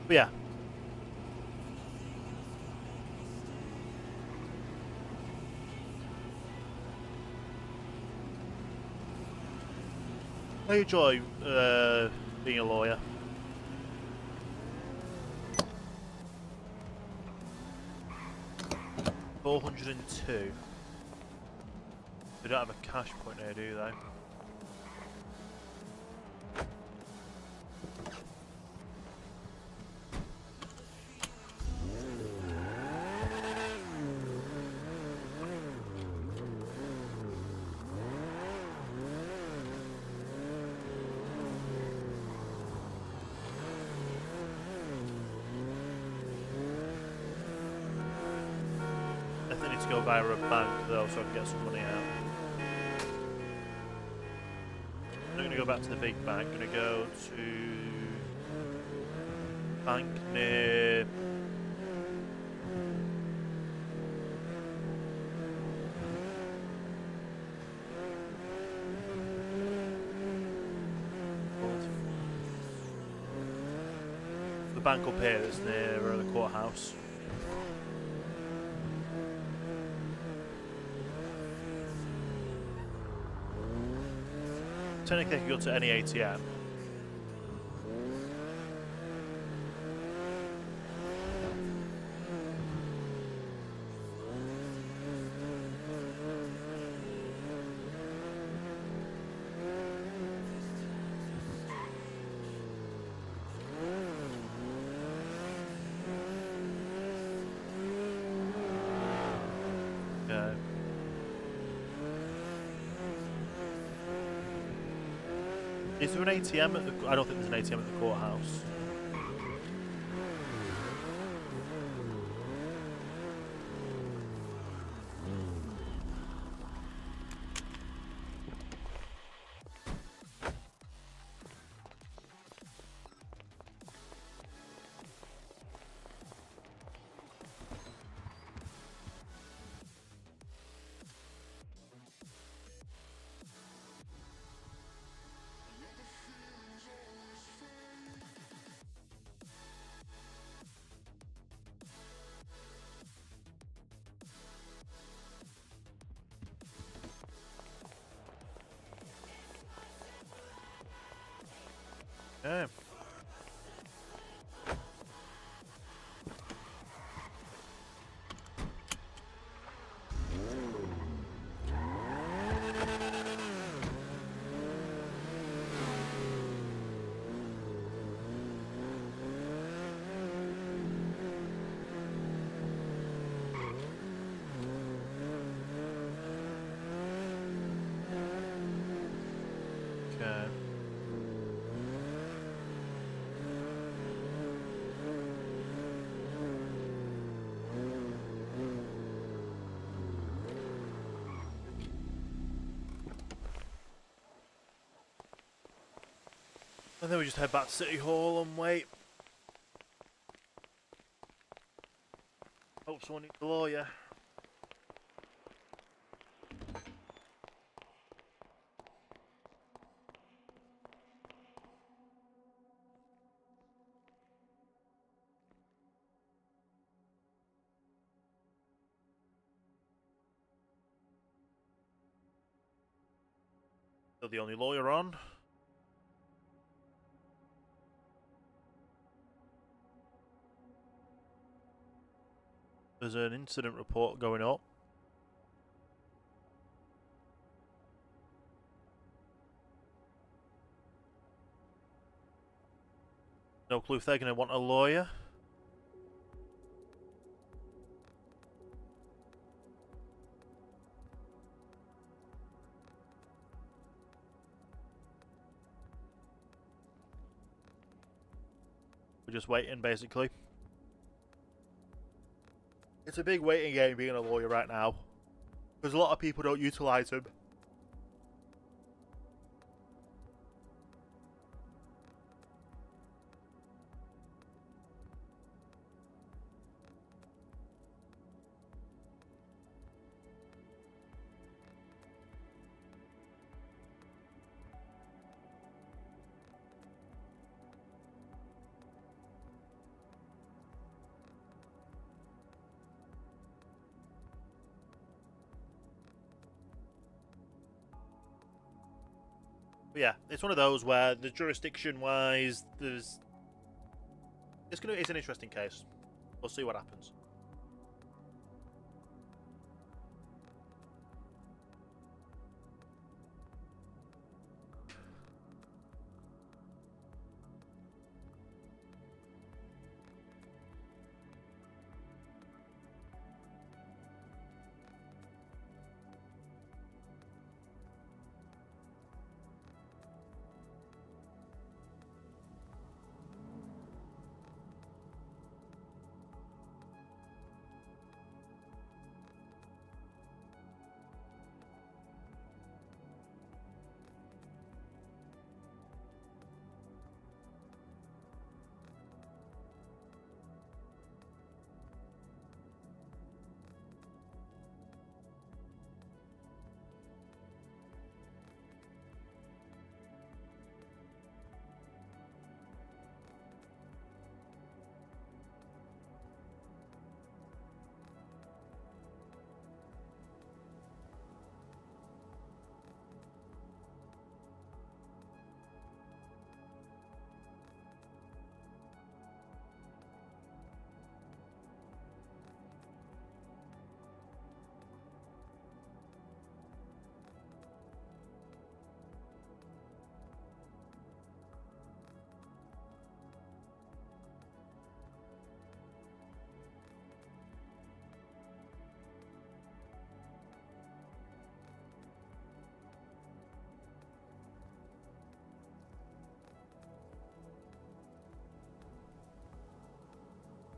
But yeah. I enjoy being a lawyer. $402. They don't have a cash point here, do they? I think I need to go via a bank though, so I can get some money out. I'm not going to go back to the big bank. I'm going to go to bank near. The bank up here that's near the courthouse. Technically, I can go to any ATM. Okay. Is there an ATM at the? I don't think there's an ATM at the courthouse. Okay. Okay. And then we just head back to City Hall and wait. Hope someone needs a lawyer. Still the only lawyer on. There's an incident report going up. No clue if they're going to want a lawyer. We're just waiting, basically. It's a big waiting game being a lawyer right now, because a lot of people don't utilise them. But yeah, it's one of those where the jurisdiction-wise, it's an interesting case. We'll see what happens.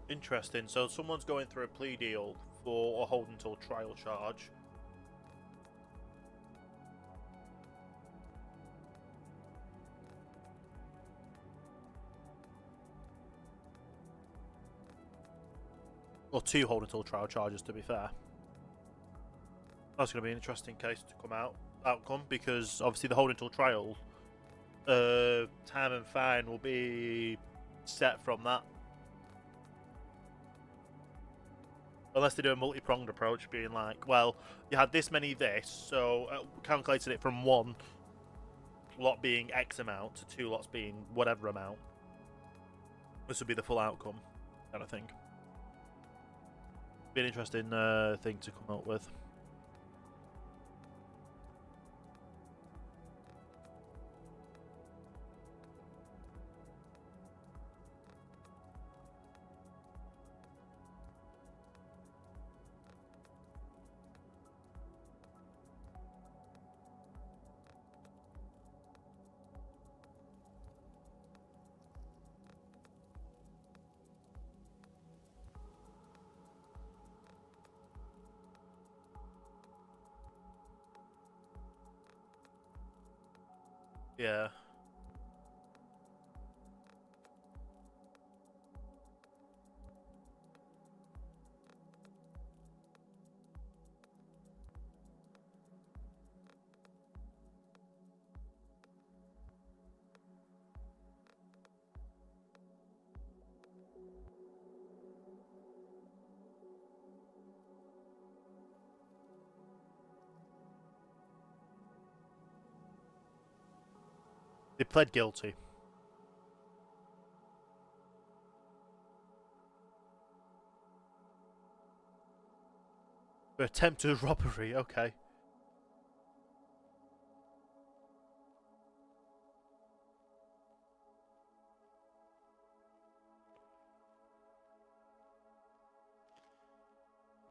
Interesting. So someone's going through a plea deal for a hold until trial charge. Or two hold until trial charges, to be fair. That's going to be an interesting case to come outcome, because obviously the hold until trial time and fine will be set from that. Unless they do a multi-pronged approach, being like, well, you had this many this, so calculated it from one lot being X amount to two lots being whatever amount. This would be the full outcome, kind of thing. Be an interesting thing to come up with. Yeah. They pled guilty. For attempted robbery, okay.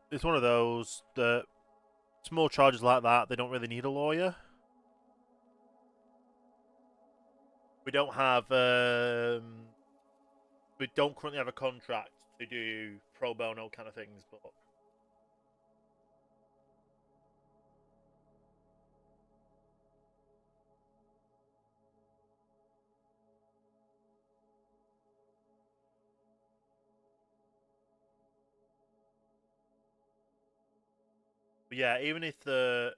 It's one of those that small charges like that, they don't really need a lawyer. We don't have we don't currently have a contract to do pro bono kind of things, but yeah, even if the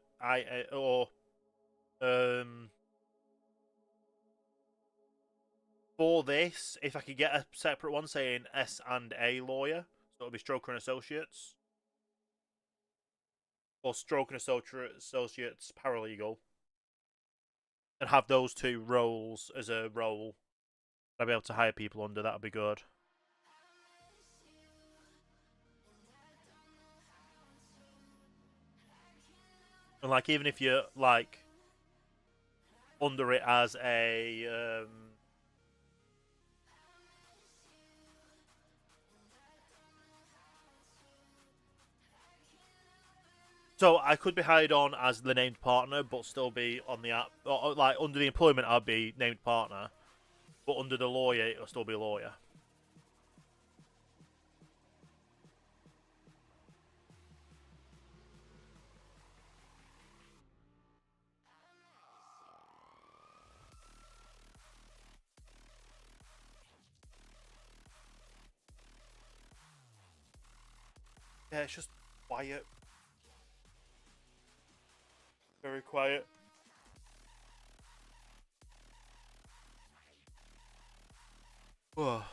for this, if I could get a separate one saying S and A lawyer, so it'll be Stroker and Associates, or Stroker and Associates paralegal, and have those two roles as a role. I'd be able to hire people under. That would be good. And like, even if you're like under it as a so I could be hired on as the named partner, but still be on the app. Or, like under the employment, I'd be named partner, but under the lawyer, it'll still be lawyer. Yeah, it's just quiet. Very quiet. Whoa.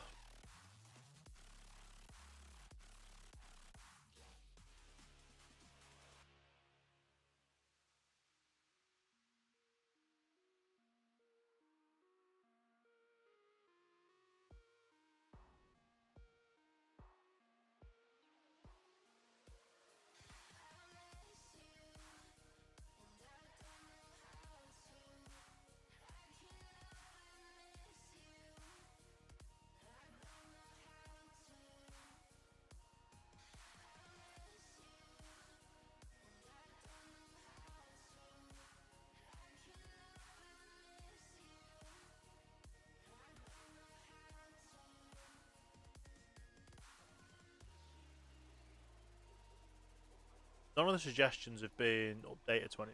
None of the suggestions have been updated to any.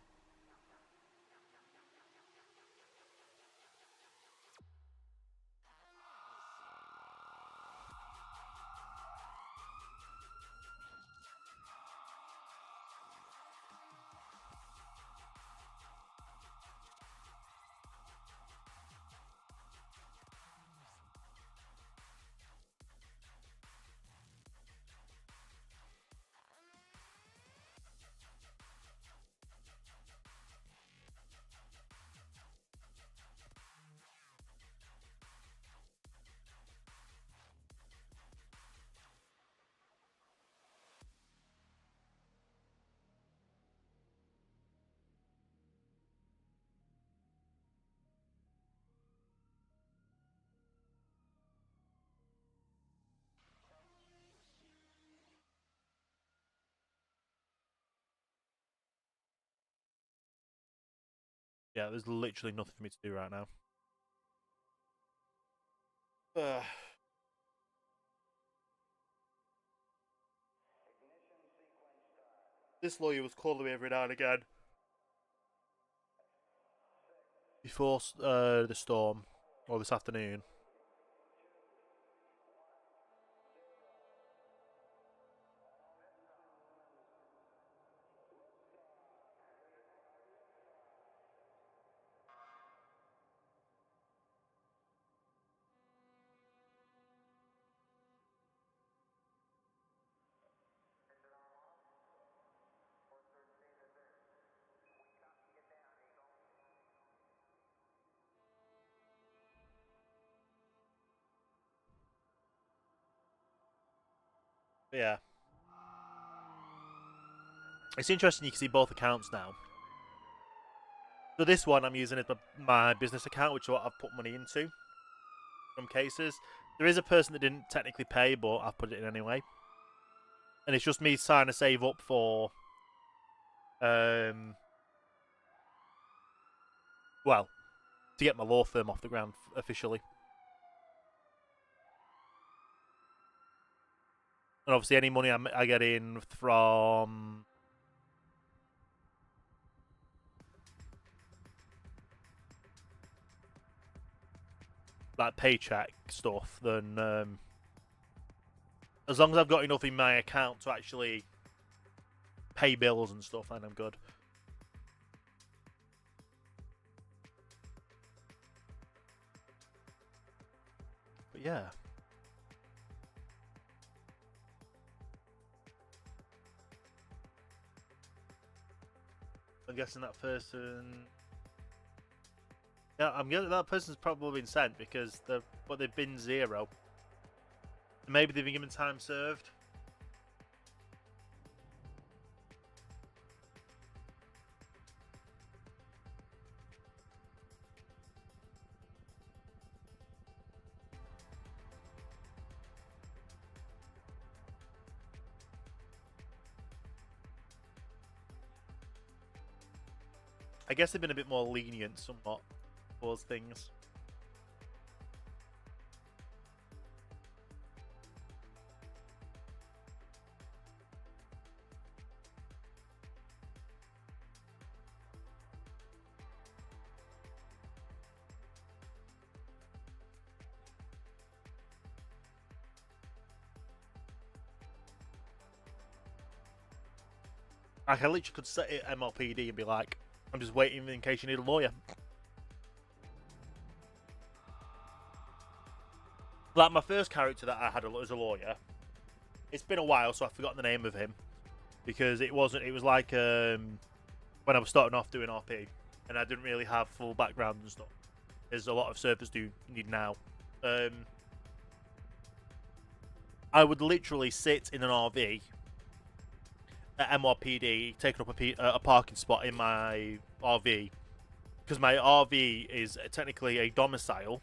Yeah, there's literally nothing for me to do right now. This lawyer was calling me every now and again. Before the storm, or this afternoon. But yeah. It's interesting you can see both accounts now. So this one I'm using as my business account, which is what I've put money into. Some cases. There is a person that didn't technically pay, but I've put it in anyway. And it's just me trying to save up for well, to get my law firm off the ground officially. And obviously any money I get in from that paycheck stuff, then as long as I've got enough in my account to actually pay bills and stuff, then I'm good. But yeah. I'm guessing that person Yeah, I'm guessing that person's probably been sent because they've been 0. Maybe they've been given time served. I guess they've been a bit more lenient somewhat towards things. Like, I literally could set it MLPD and be like, I'm just waiting in case you need a lawyer. Like, my first character that I had as a lawyer, it's been a while, so I've forgotten the name of him. Because it was like when I was starting off doing RP, and I didn't really have full background and stuff, as a lot of servers do need now. I would literally sit in an RV at MRPD, taking up a parking spot in my RV, because my RV is technically a domicile,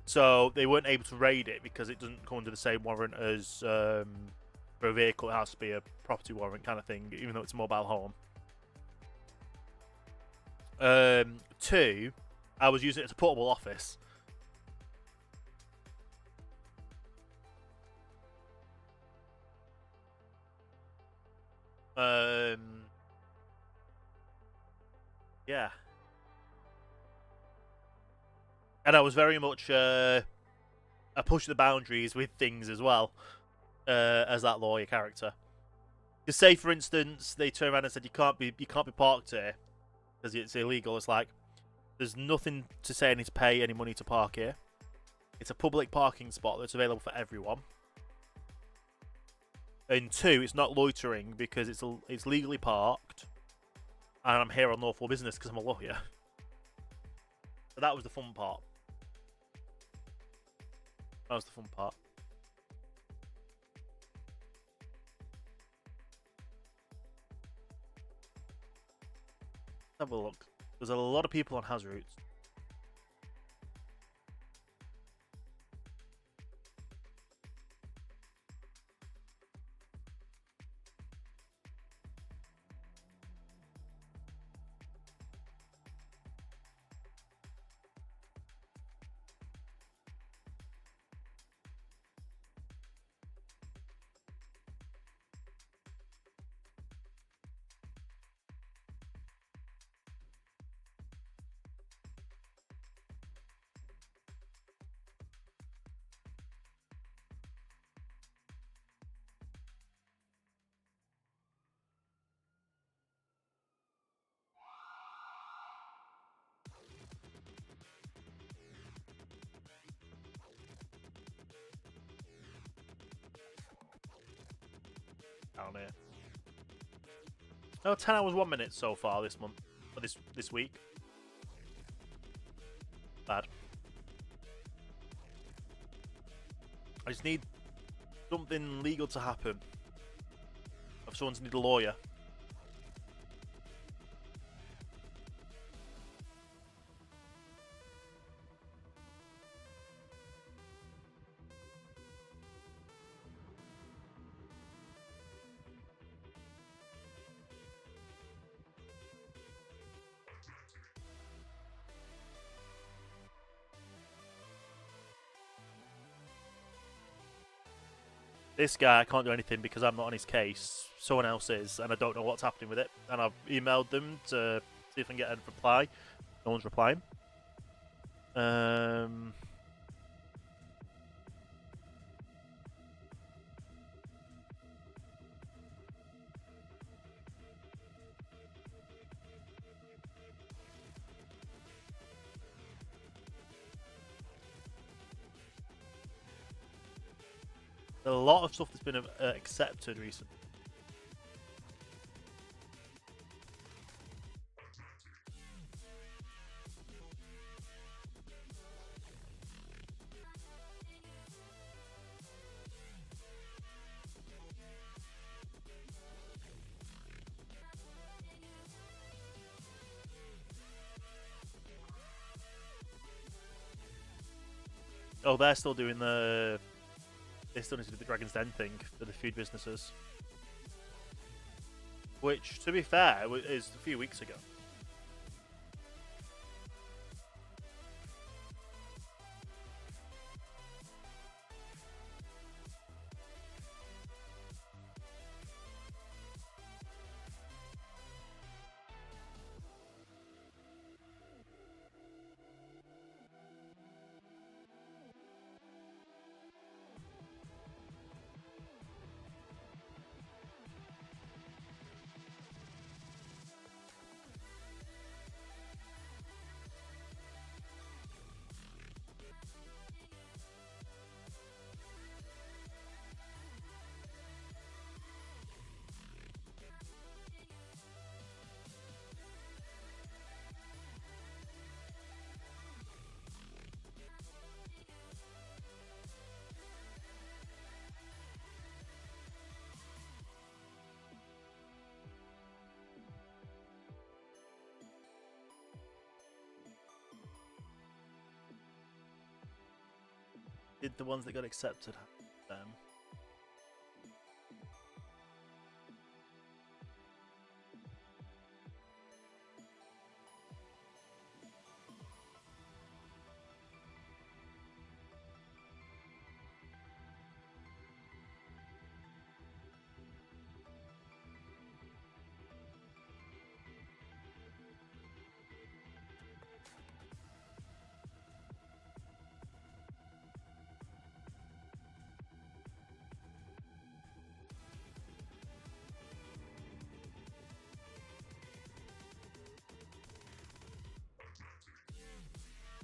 so they weren't able to raid it because it doesn't come under the same warrant as for a vehicle. It has to be a property warrant kind of thing, even though it's a mobile home. 2, I was using it as a portable office. Yeah. And I was very much I pushed the boundaries with things as well, as that lawyer character. Because say, for instance, they turned around and said you can't be parked here because it's illegal. It's like there's nothing to say I need to pay any money to park here. It's a public parking spot that's available for everyone. And 2, it's not loitering because it's legally parked, and I'm here on lawful business because I'm a lawyer. So that was the fun part. That was the fun part. Let's have a look. There's a lot of people on Has routes. Down here. Oh, 10 hours 1 minute so far this month, or this week. Bad. I just need something legal to happen. If someone's need a lawyer. This guy, I can't do anything because I'm not on his case. Someone else is, and I don't know what's happening with it. And I've emailed them to see if I can get a reply. No one's replying. A lot of stuff that's been accepted recently. Oh, they're still doing the. They still need to do the Dragon's Den thing for the food businesses. Which, to be fair, is a few weeks ago. Did the ones that got accepted have them?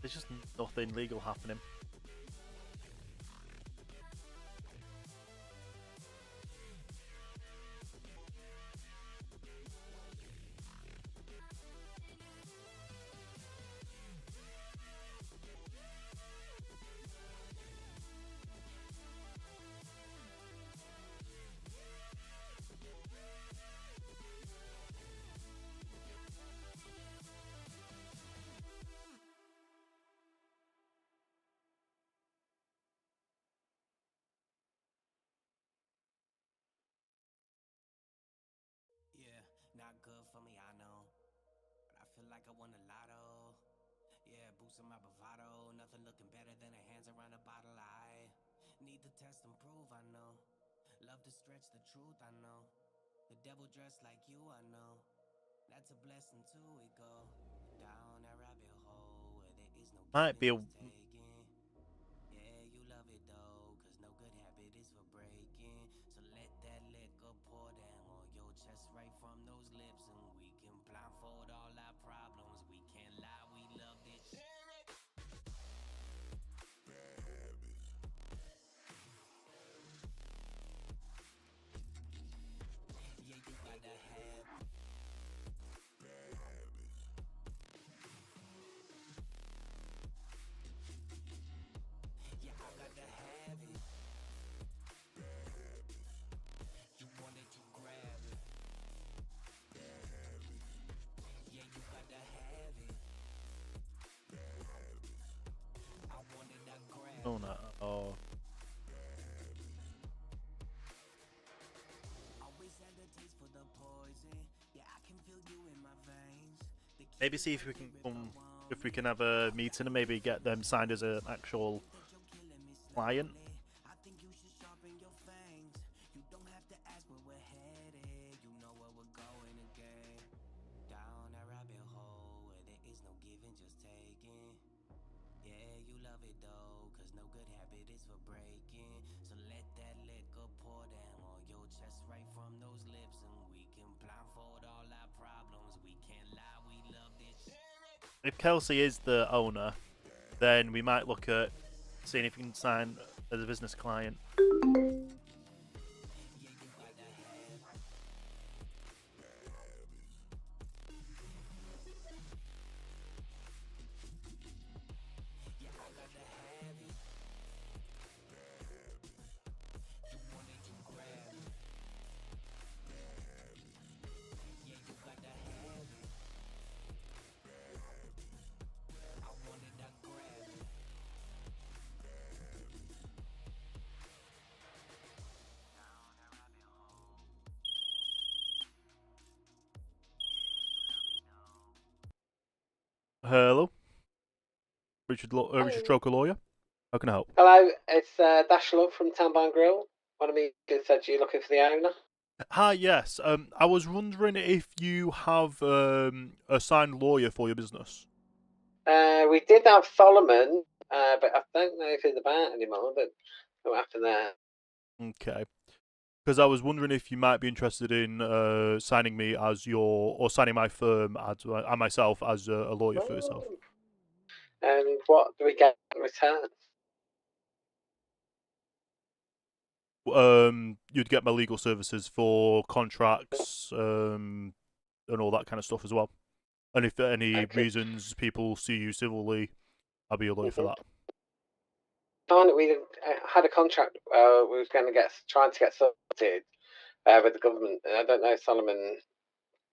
There's just nothing legal happening. Yeah, not good for me, I know. But I feel like I won a lotto. Yeah, boosting my bravado. Nothing looking better than a hands around a bottle. I need to test and prove, I know. Love to stretch the truth, I know. The devil dressed like you, I know. That's a blessing too, we go down that rabbit hole where there is no Might be a. just taking. Yeah, you love it though, cause no good habit is for breaking. So let that liquor pour down on your chest right from those lips, and we can blindfold all our problems. We can't lie, we love this shit. Yeah, you gotta have yeah, I gotta have it. You want it, you grab it. Yeah, you gotta have it. I want it, I grab Oh it. no. Oh. Always had the taste for the poison. Yeah, I can feel you in my veins. The Maybe see if we can if we can have a meeting and maybe get them signed as an actual client. I think you should sharpen your fangs. You don't have to ask where we're headed. You know where we're going again. Down that rabbit hole where there is no giving, just taking. Yeah, you love it though, cause no good habit is for breaking. So let that liquor pour down on your chest right from those lips, and we can blindfold all our problems. We can't lie, we love this shit. If Kelsey is the owner, then we might look at seeing if we can sign as a business client. Hello, Richard Hello. Stroker lawyer. How can I help? Hello, it's Dash Love from Townbound Grill. One of me said you're looking for the owner. Hi, yes. I was wondering if you have a signed lawyer for your business. We did have Solomon, but I don't know if he's about anymore. But what happened there? Okay. Because I was wondering if you might be interested in signing me as or signing my firm and myself as a lawyer for yourself. And what do we get in return? You'd get my legal services for contracts, and all that kind of stuff as well. And if for any Okay. reasons people sue you civilly, I'll be your lawyer for that. We had a contract. We were going to trying to get sorted with the government. And I don't know if Solomon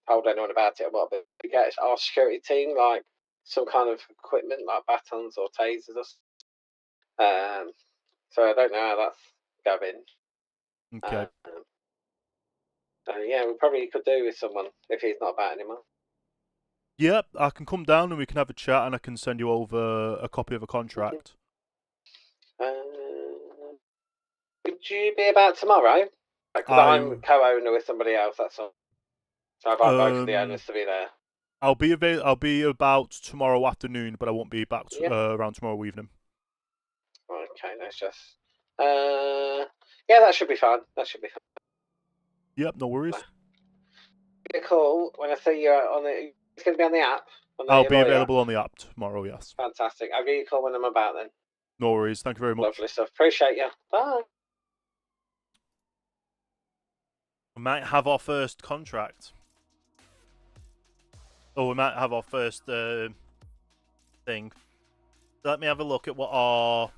told anyone about it or what, but we get our security team like some kind of equipment like batons or tasers. So I don't know how that's going. Okay. Yeah, we probably could do with someone if he's not about anymore. Yep, I can come down and we can have a chat, and I can send you over a copy of a contract. Would you be about tomorrow? Because I'm co-owner with somebody else. That's all. So I'd like both of the owners to be there. I'll be about tomorrow afternoon, but I won't be back around tomorrow evening. Okay, let's just. Yeah, that should be fine. That should be fine. Yep, no worries. Give me a call when I see you on the. It's going to be on the app. I'll be available on the app tomorrow. Yes. Fantastic. I'll give you a call when I'm about then. No worries. Thank you very much. Lovely stuff. Appreciate you. Bye. We might have our first contract. Or we might have our first thing. So let me have a look at what our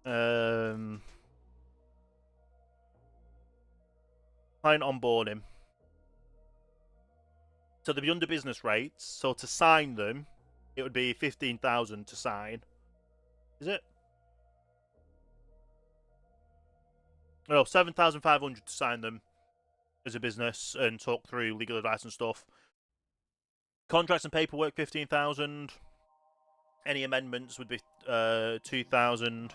client onboarding. So they'd be under business rates. So to sign them, it would be 15,000 to sign. Is it? No, 7,500 to sign them as a business and talk through legal advice and stuff. Contracts and paperwork, 15,000. Any amendments would be 2,000.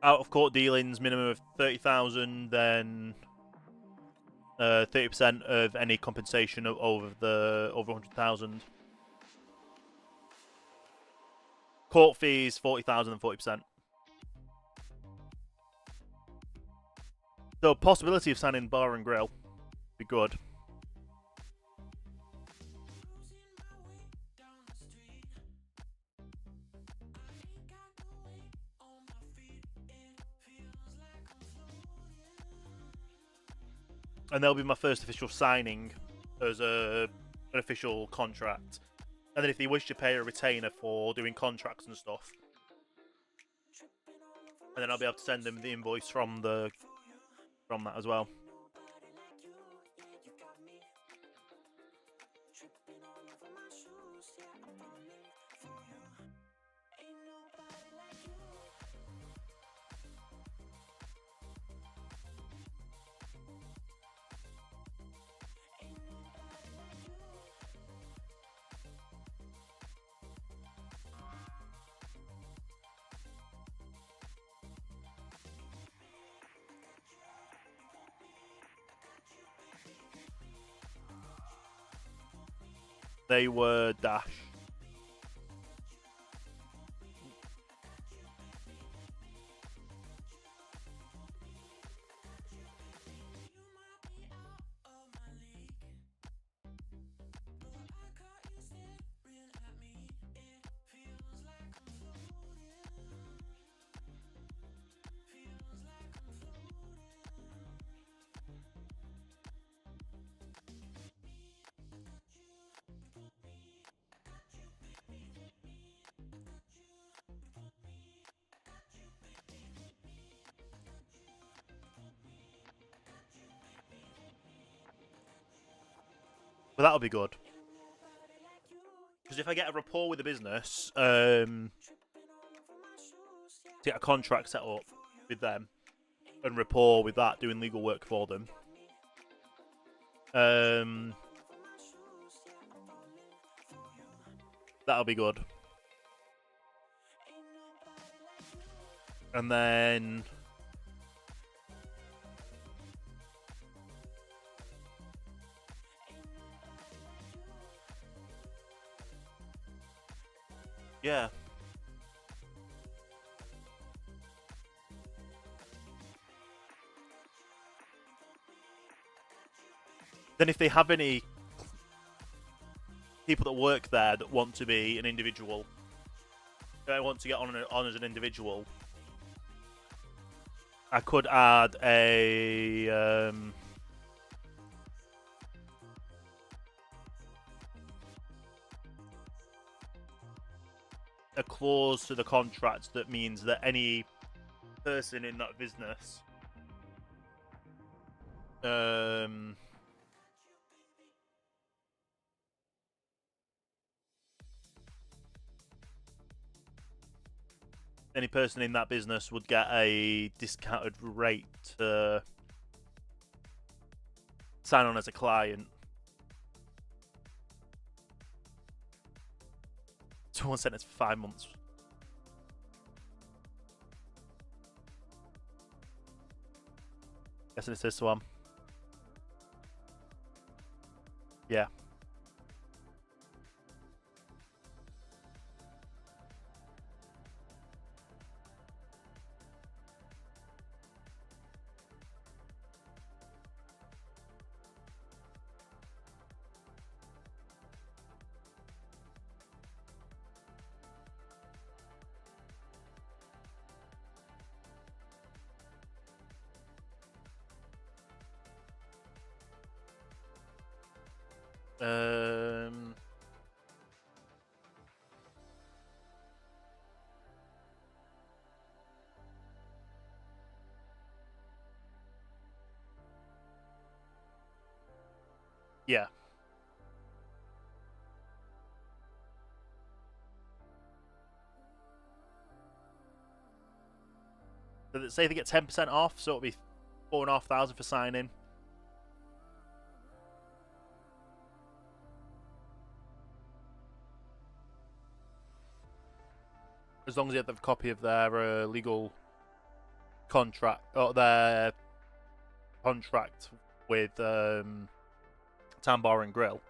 Out of court dealings, minimum of 30,000. Then 30% of any compensation over 100,000. Court fees, 40,000 and 40%. So possibility of signing bar and grill be good. And that'll be my first official signing as an official contract. And then if they wish to pay a retainer for doing contracts and stuff, and then I'll be able to send them the invoice from that as well. They were Dash. But that'll be good. Because if I get a rapport with the business, to get a contract set up with them, and rapport with that, doing legal work for them, That'll be good. And then yeah. Then if they have any people that work there that want to be an individual, that want to get on as an individual, I could add a clause to the contract that means that any person in that business any person in that business would get a discounted rate to sign on as a client. Someone sentenced for 5 months. Guessing it's this one. Yeah. Yeah. So say they get 10% off, so it'll be 4,500 for signing. As long as you have a copy of their legal contract, or their contract with Town Bar and Grill.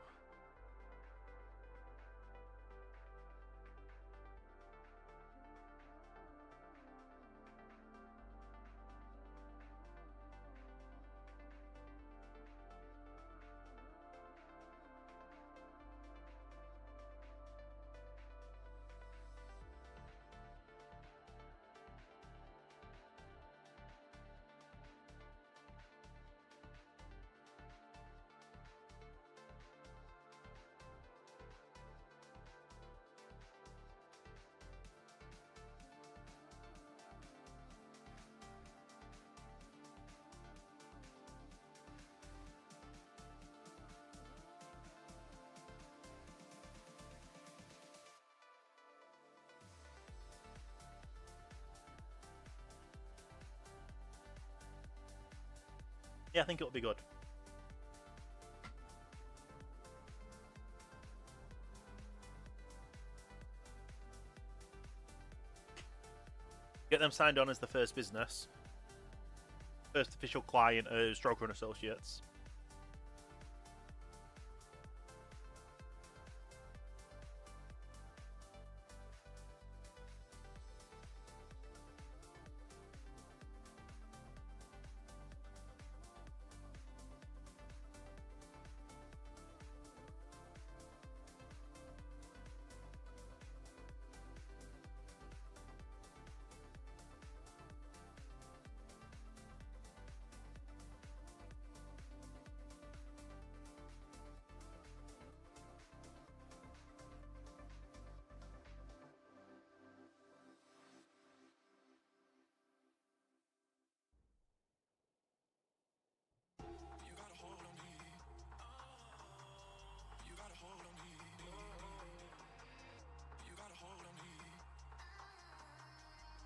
Yeah, I think it'll be good. Get them signed on as the first business. First official client of Stroker and Associates.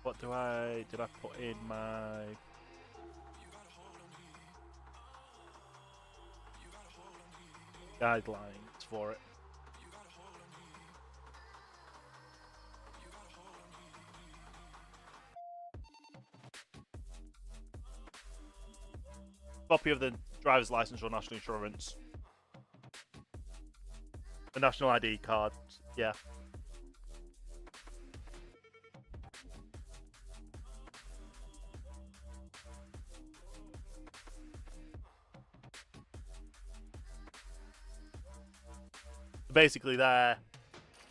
What did I put in my... guidelines for it. Copy of the driver's license or national insurance. A national ID card, yeah. Basically, their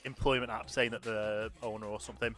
employment app saying that the owner or something.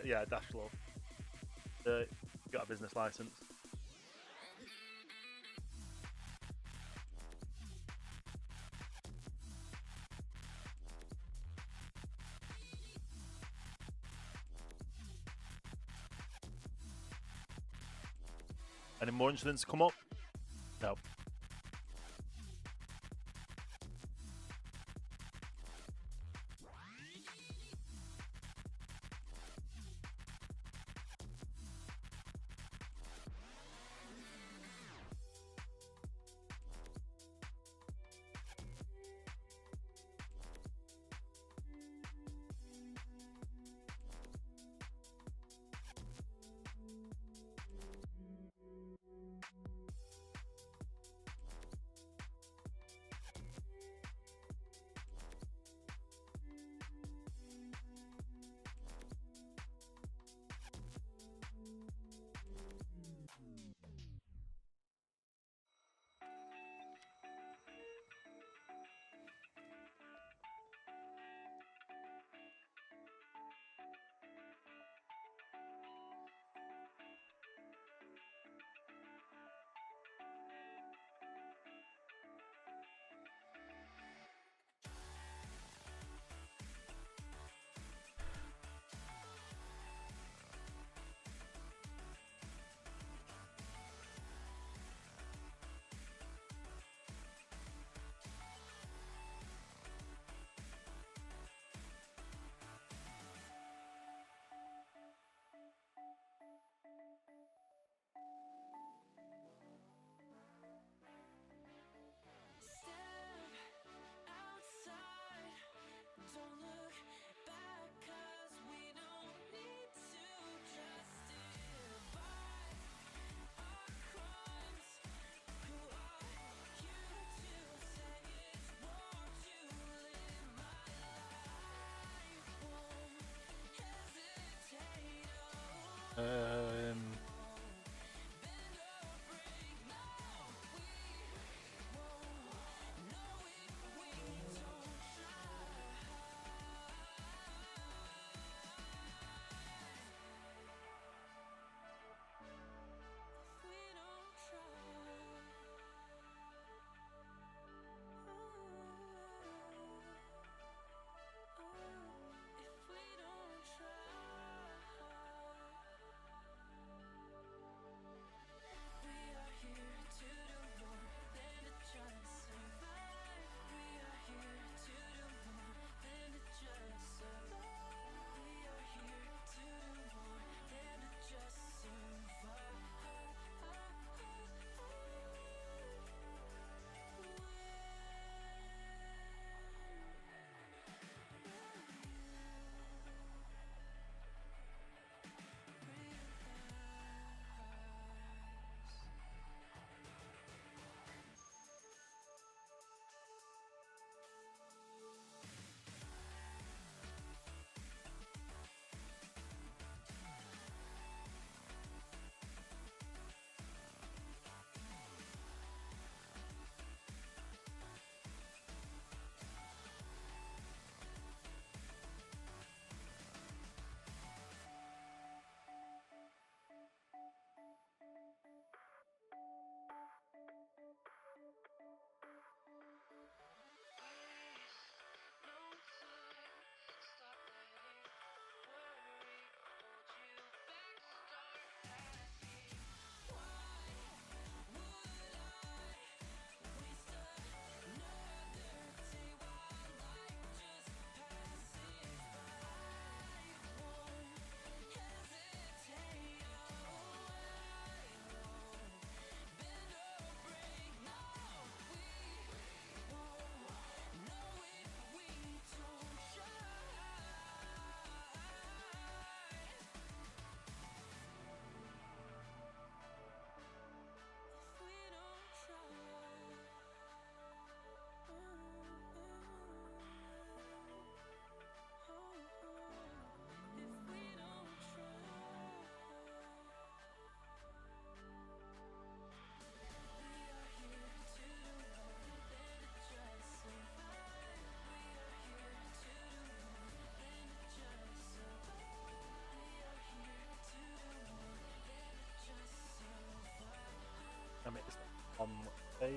Yeah, dash low. Got a business license. Any more incidents come up? No. on page.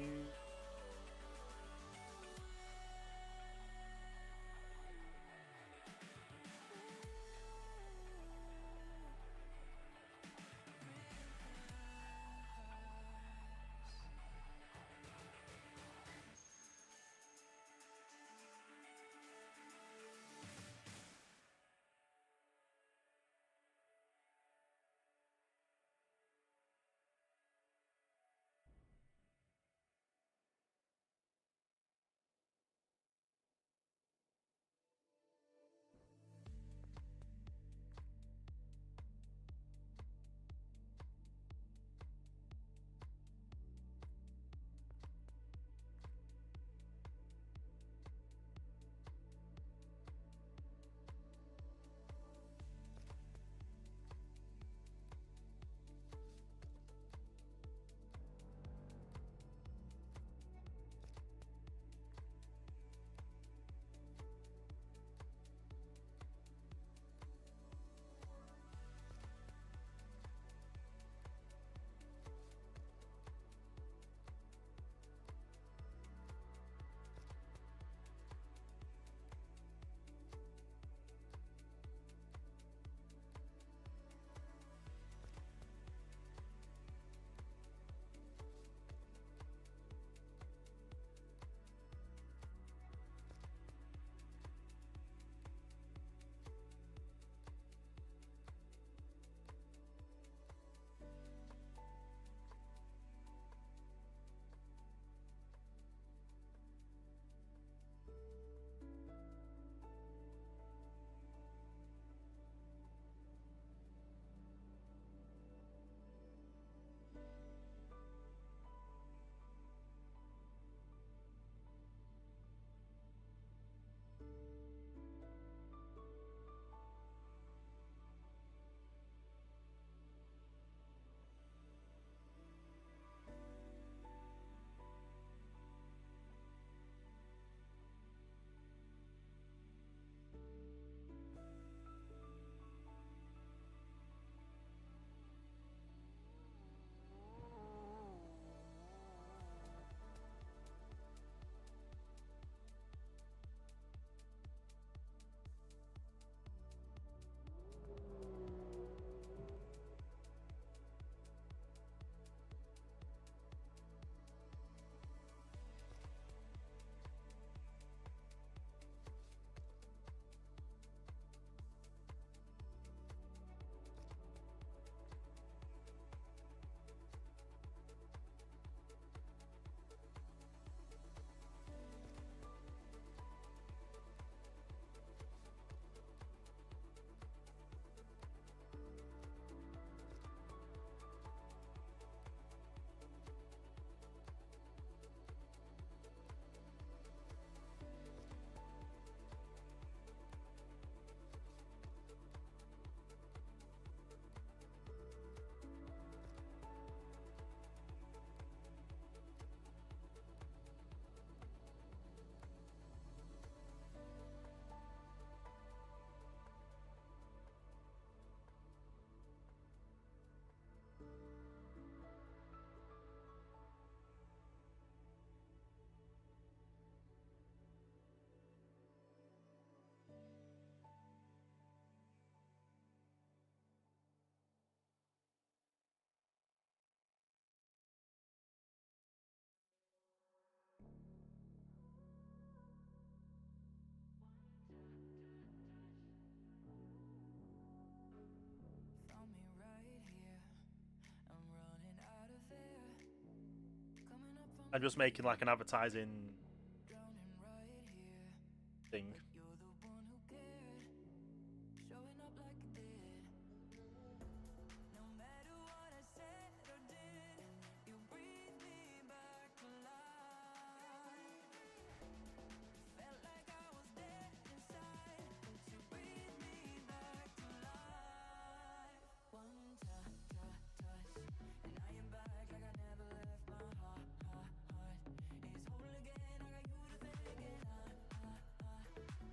Found me right here. I'm running out of air. Coming up from I'm just making like an advertising drowning right here. thing. You're the one who cared. Showing up like you did. No matter what I said or did, you breathe me back to life. Felt like I was dead inside, but you breathe me back to life. One touch, and I am back like I never left. My heart is whole again. I got you to thank, and I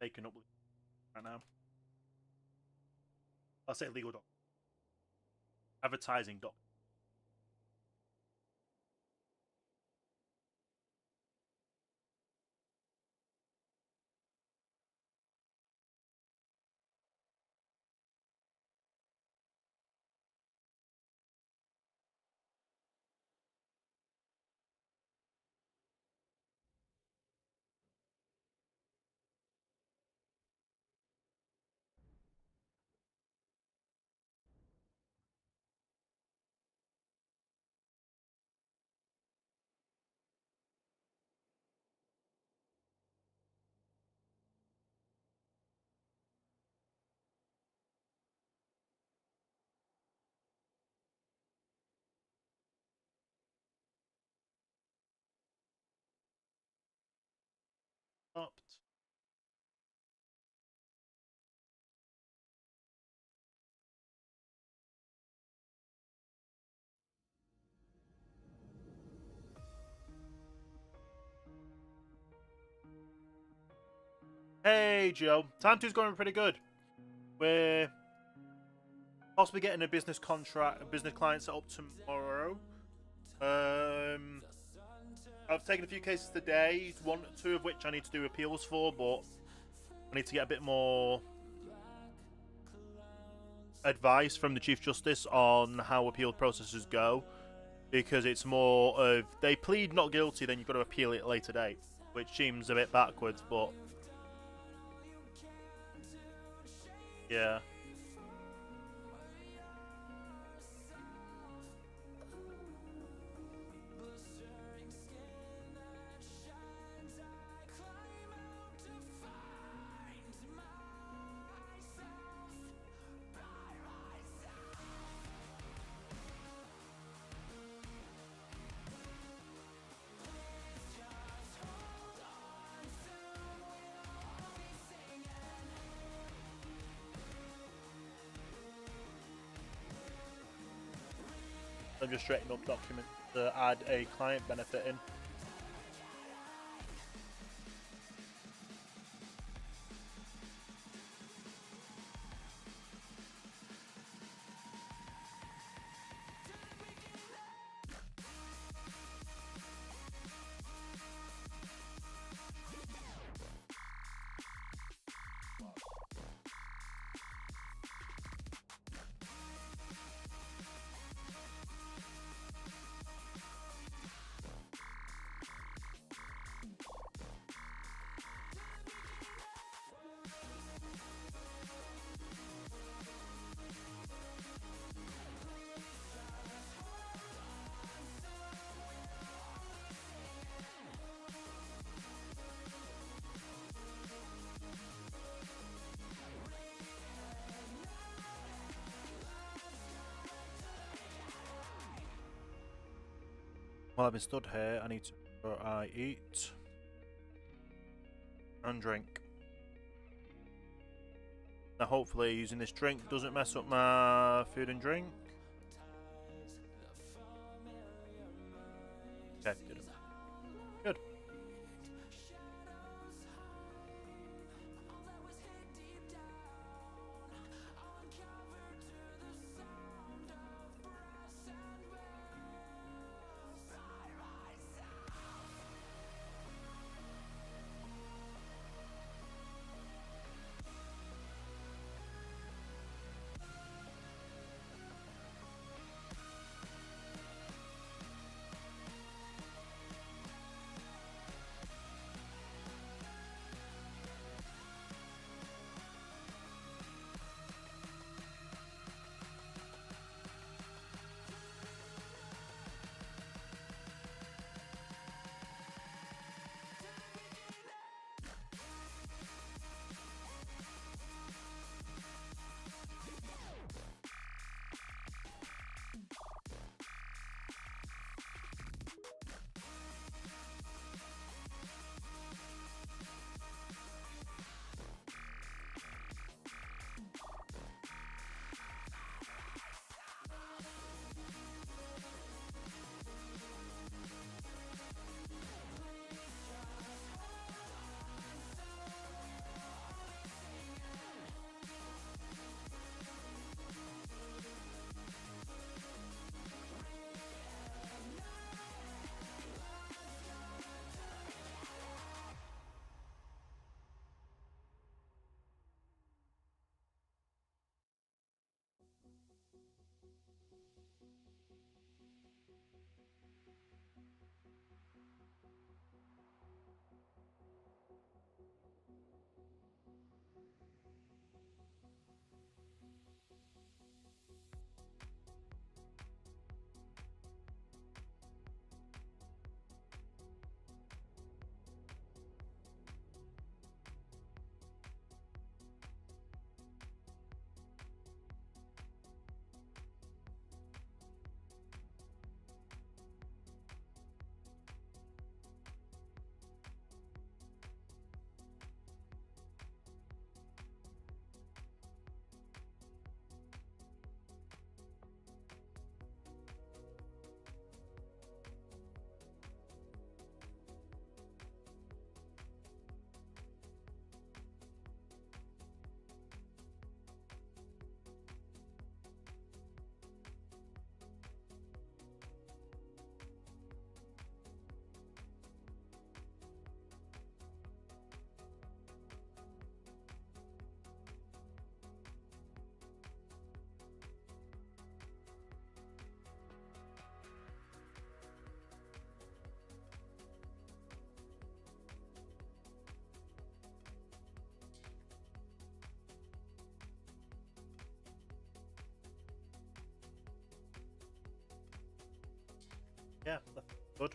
taken up with right now. I'll say legal doc. Advertising doc. Stopped. Hey Joe, time two's going pretty good. We're possibly getting a business contract, a business client set up tomorrow. I've taken a few cases today, two of which I need to do appeals for, but I need to get a bit more advice from the Chief Justice on how appeal processes go, because it's more of they plead not guilty, then you've got to appeal it at a later date, which seems a bit backwards, but yeah. I'm just straightening up document to add a client benefit in. While I've been stood here, I need to eat and drink. Now hopefully using this drink doesn't mess up my food and drink. Okay, didn't. Good. Yeah, that's good.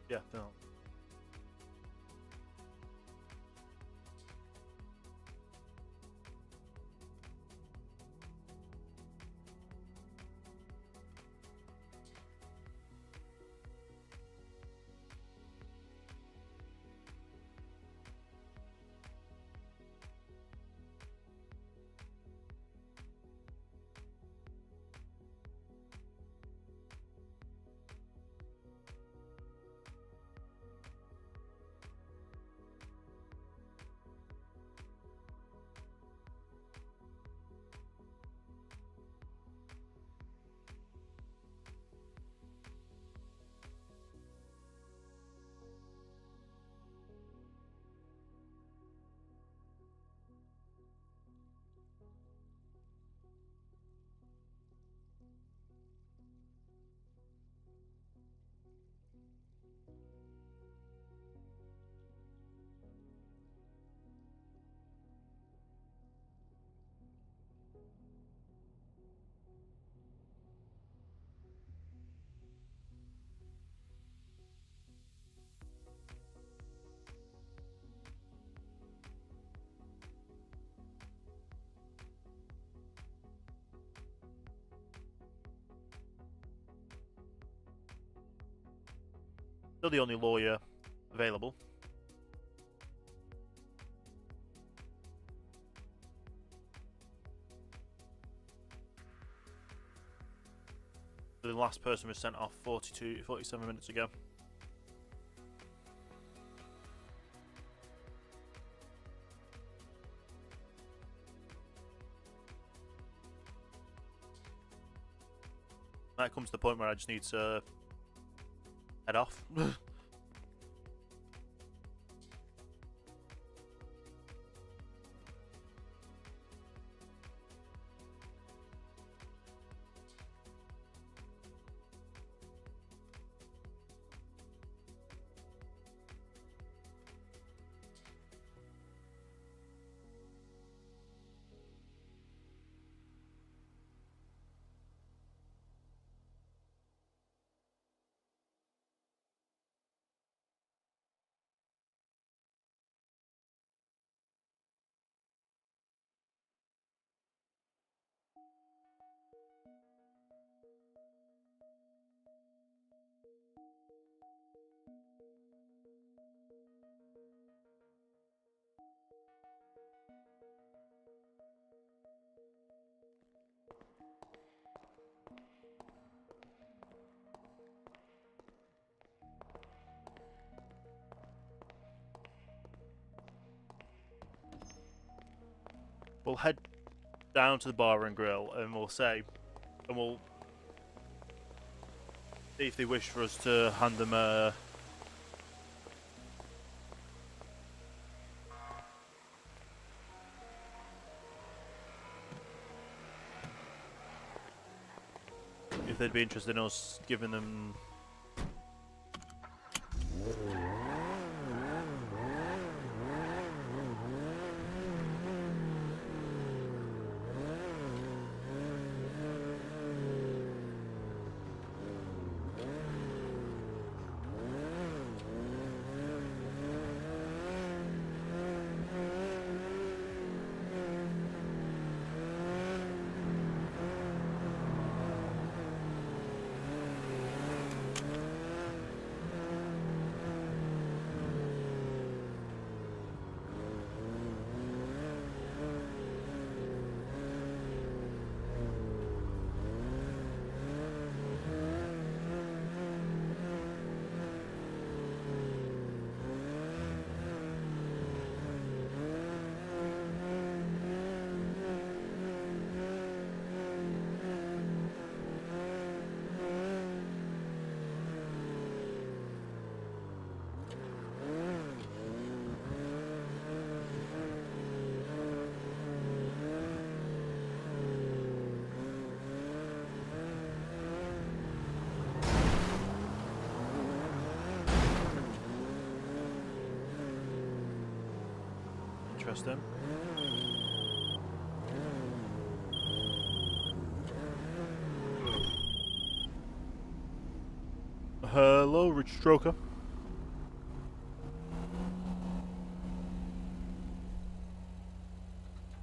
Yeah, no. Still the only lawyer available. The last person was sent off 47 minutes ago. That comes to the point where I just need to head off. We'll head down to the bar and grill and we'll see if they wish for us to hand them a if they'd be interested in us giving them interesting. Hello, Rich Stroker.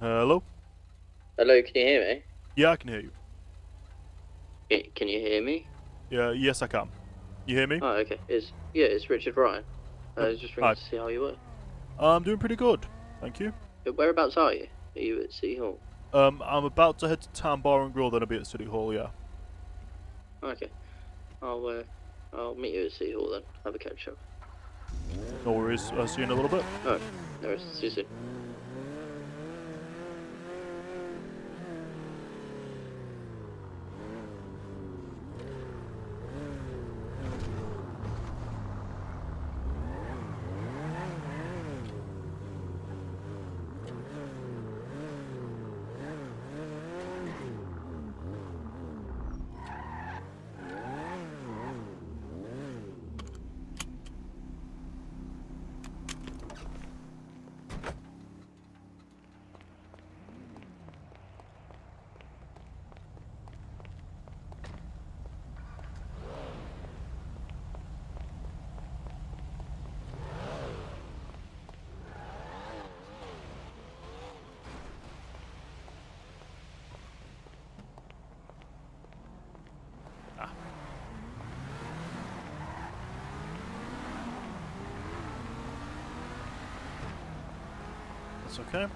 Hello? Hello, can you hear me? Yeah, I can hear you. Can you hear me? Yeah, yes, I can. You hear me? Oh, okay. It's Richard Ryan. I was just ringing Hi. to see how you were. I'm doing pretty good, thank you. Whereabouts are you? Are you at City Hall? I'm about to head to Town Bar and Grill, then I'll be at City Hall, yeah. Okay. I'll meet you at City Hall then. Have a catch up. No worries, I'll see you in a little bit. No worries. See you soon. That's okay.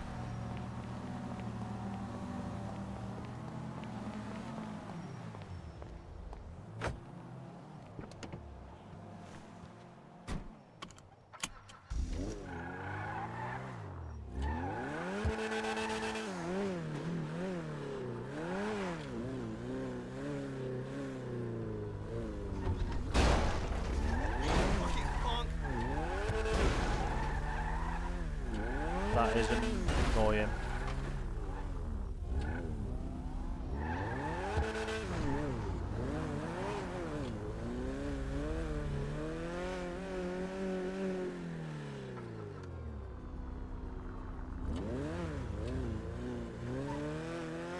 That is annoying.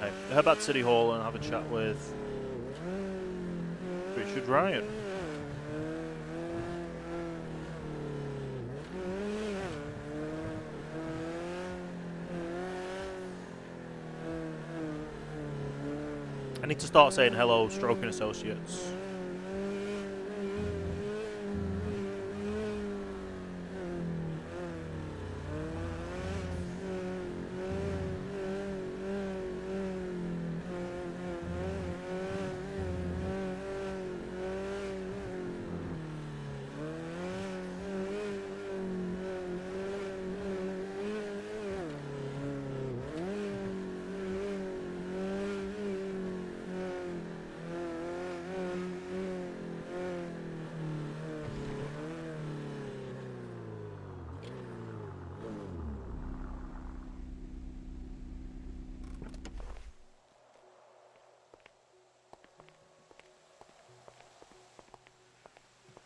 Okay, head back to City Hall and have a chat with Richard Ryan. I need to start saying hello, Stroking Associates.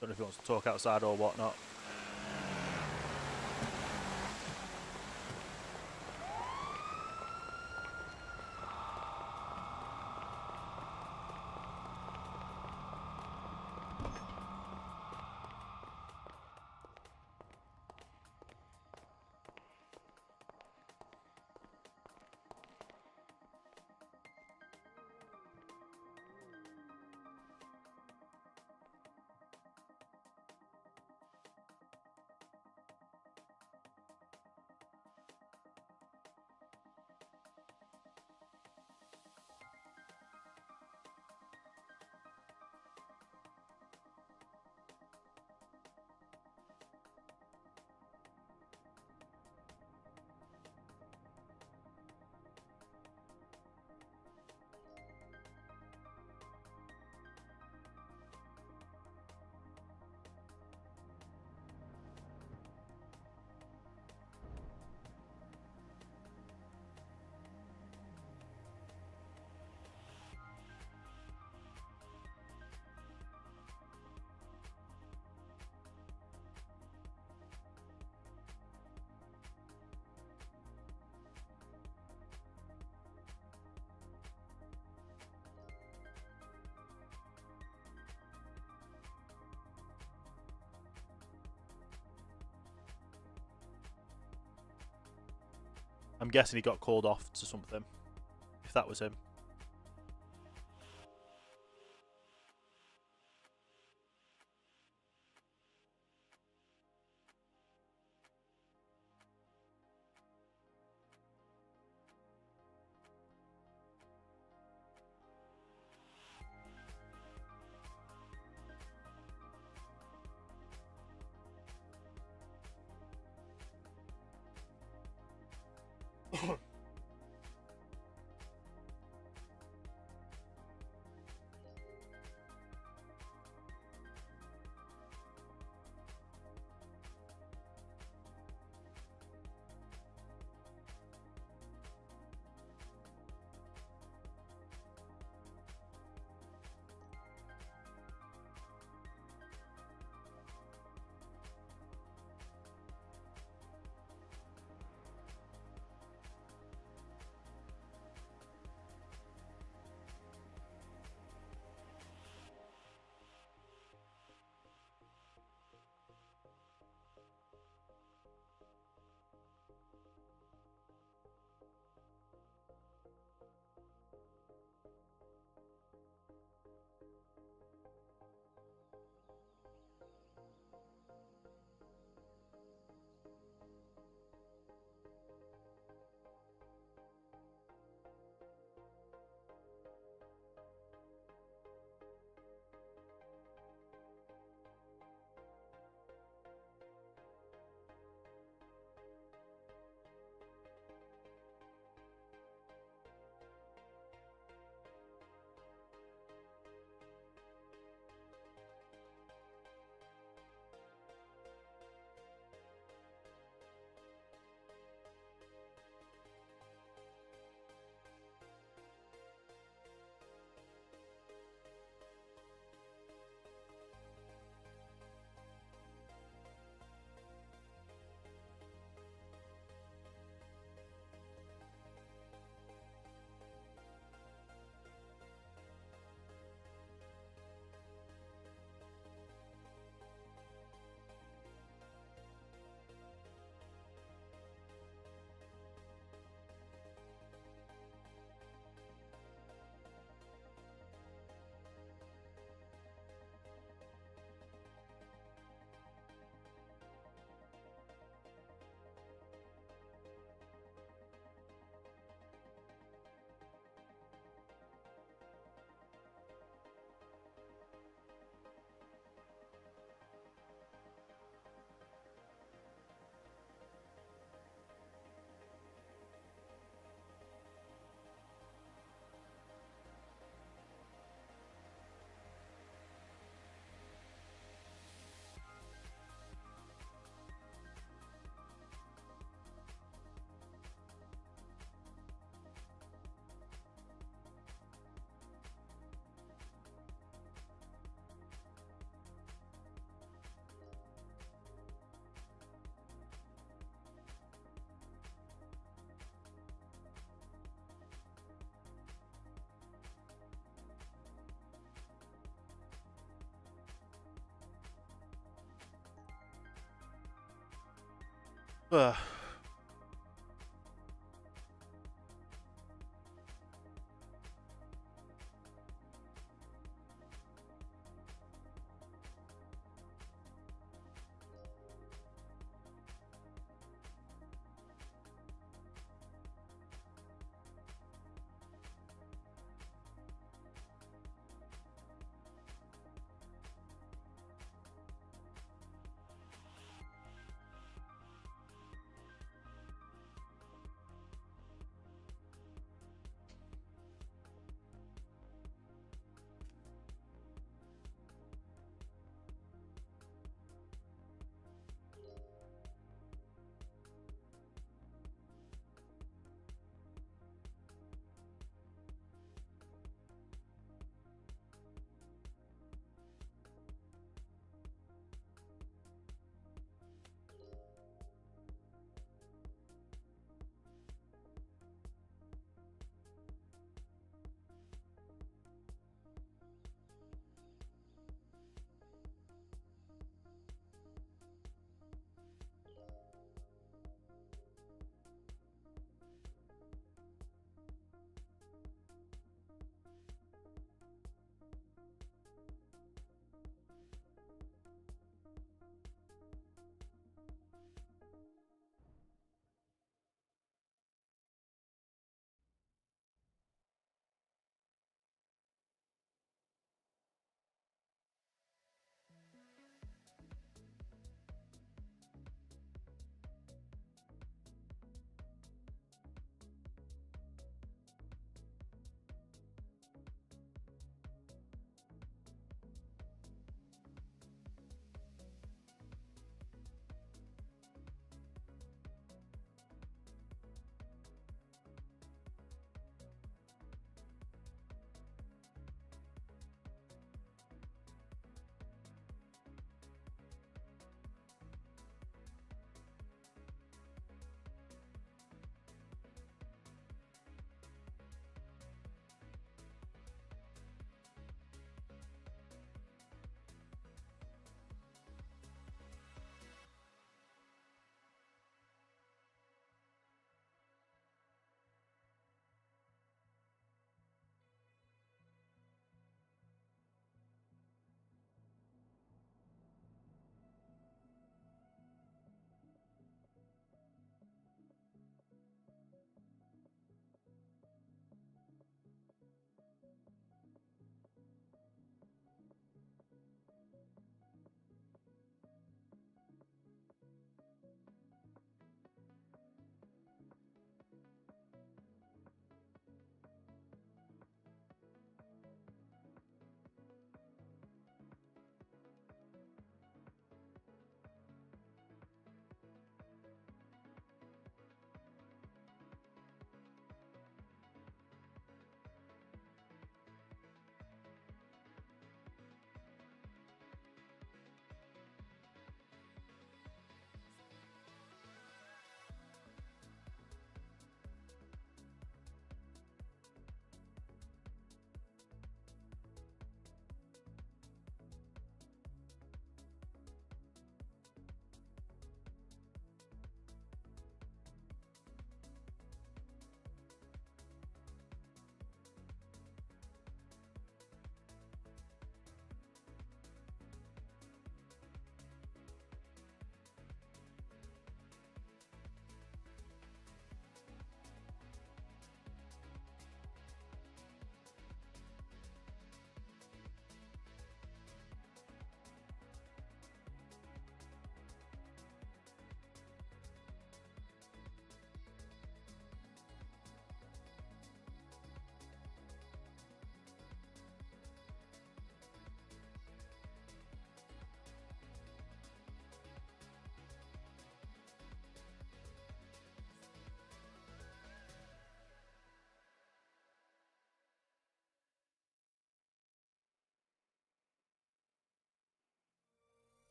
Don't know if he wants to talk outside or whatnot. I'm guessing he got called off to something. If that was him. Ugh.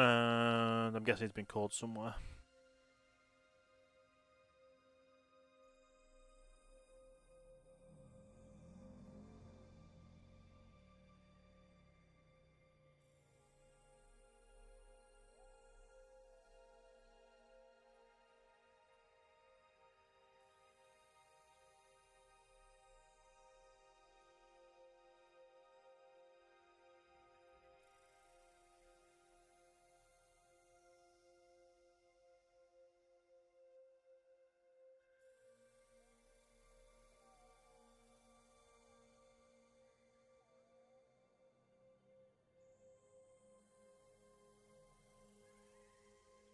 And I'm guessing he's been called somewhere.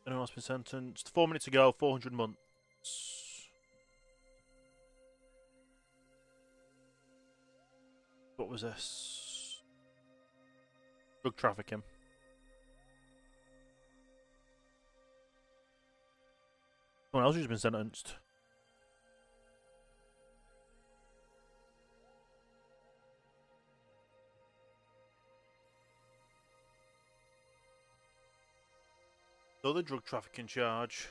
Anyone else been sentenced? 4 minutes ago, 400 months. What was this? Drug trafficking. Someone else who's been sentenced. Another drug trafficking charge.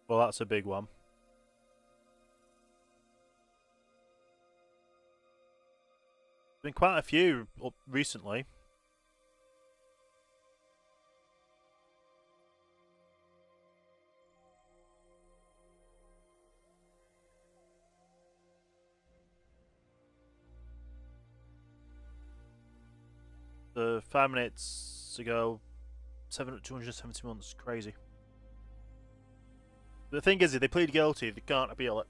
Well, that's a big one. Been quite a few up recently. The 5 minutes ago, 270 months, crazy. The thing is, if they plead guilty, they can't appeal it.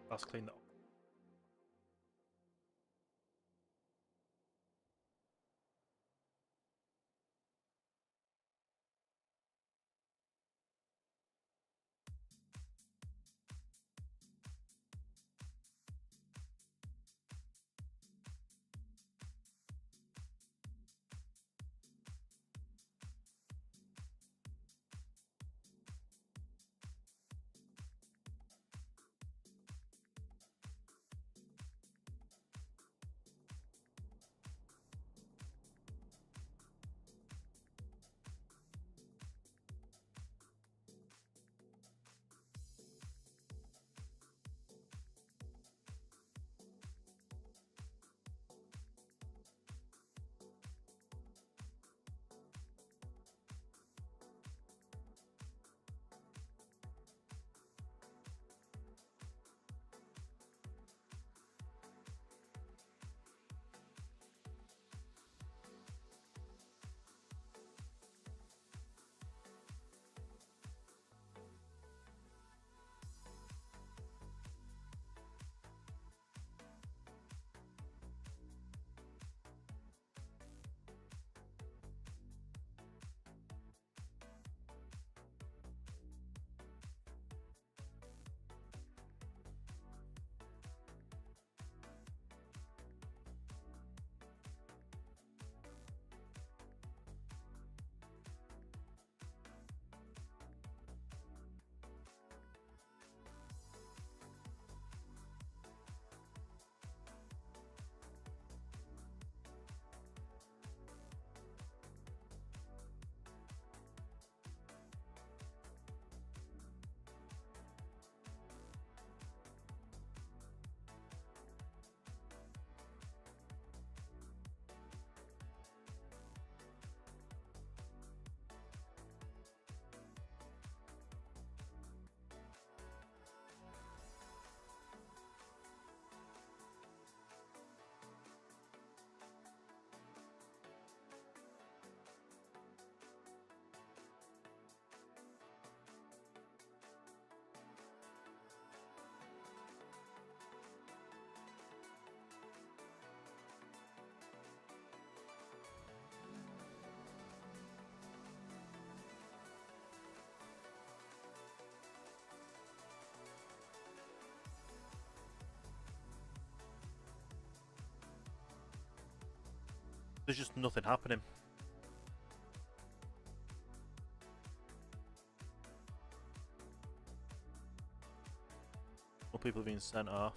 Let's clean that up. There's just nothing happening. More people are being sent off.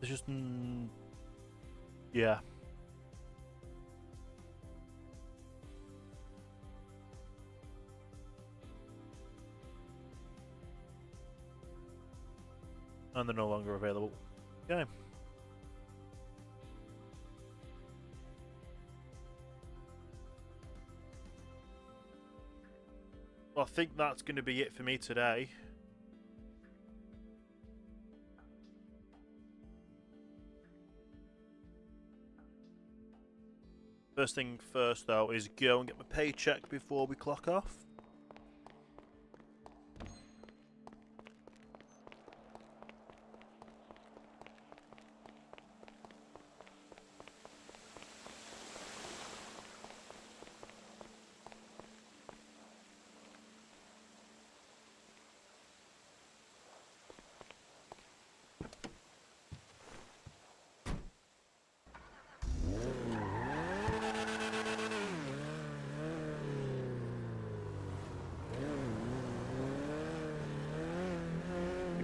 It's just, yeah. And they're no longer available. Okay. Well, I think that's going to be it for me today. First thing first, though, is go and get my paycheck before we clock off.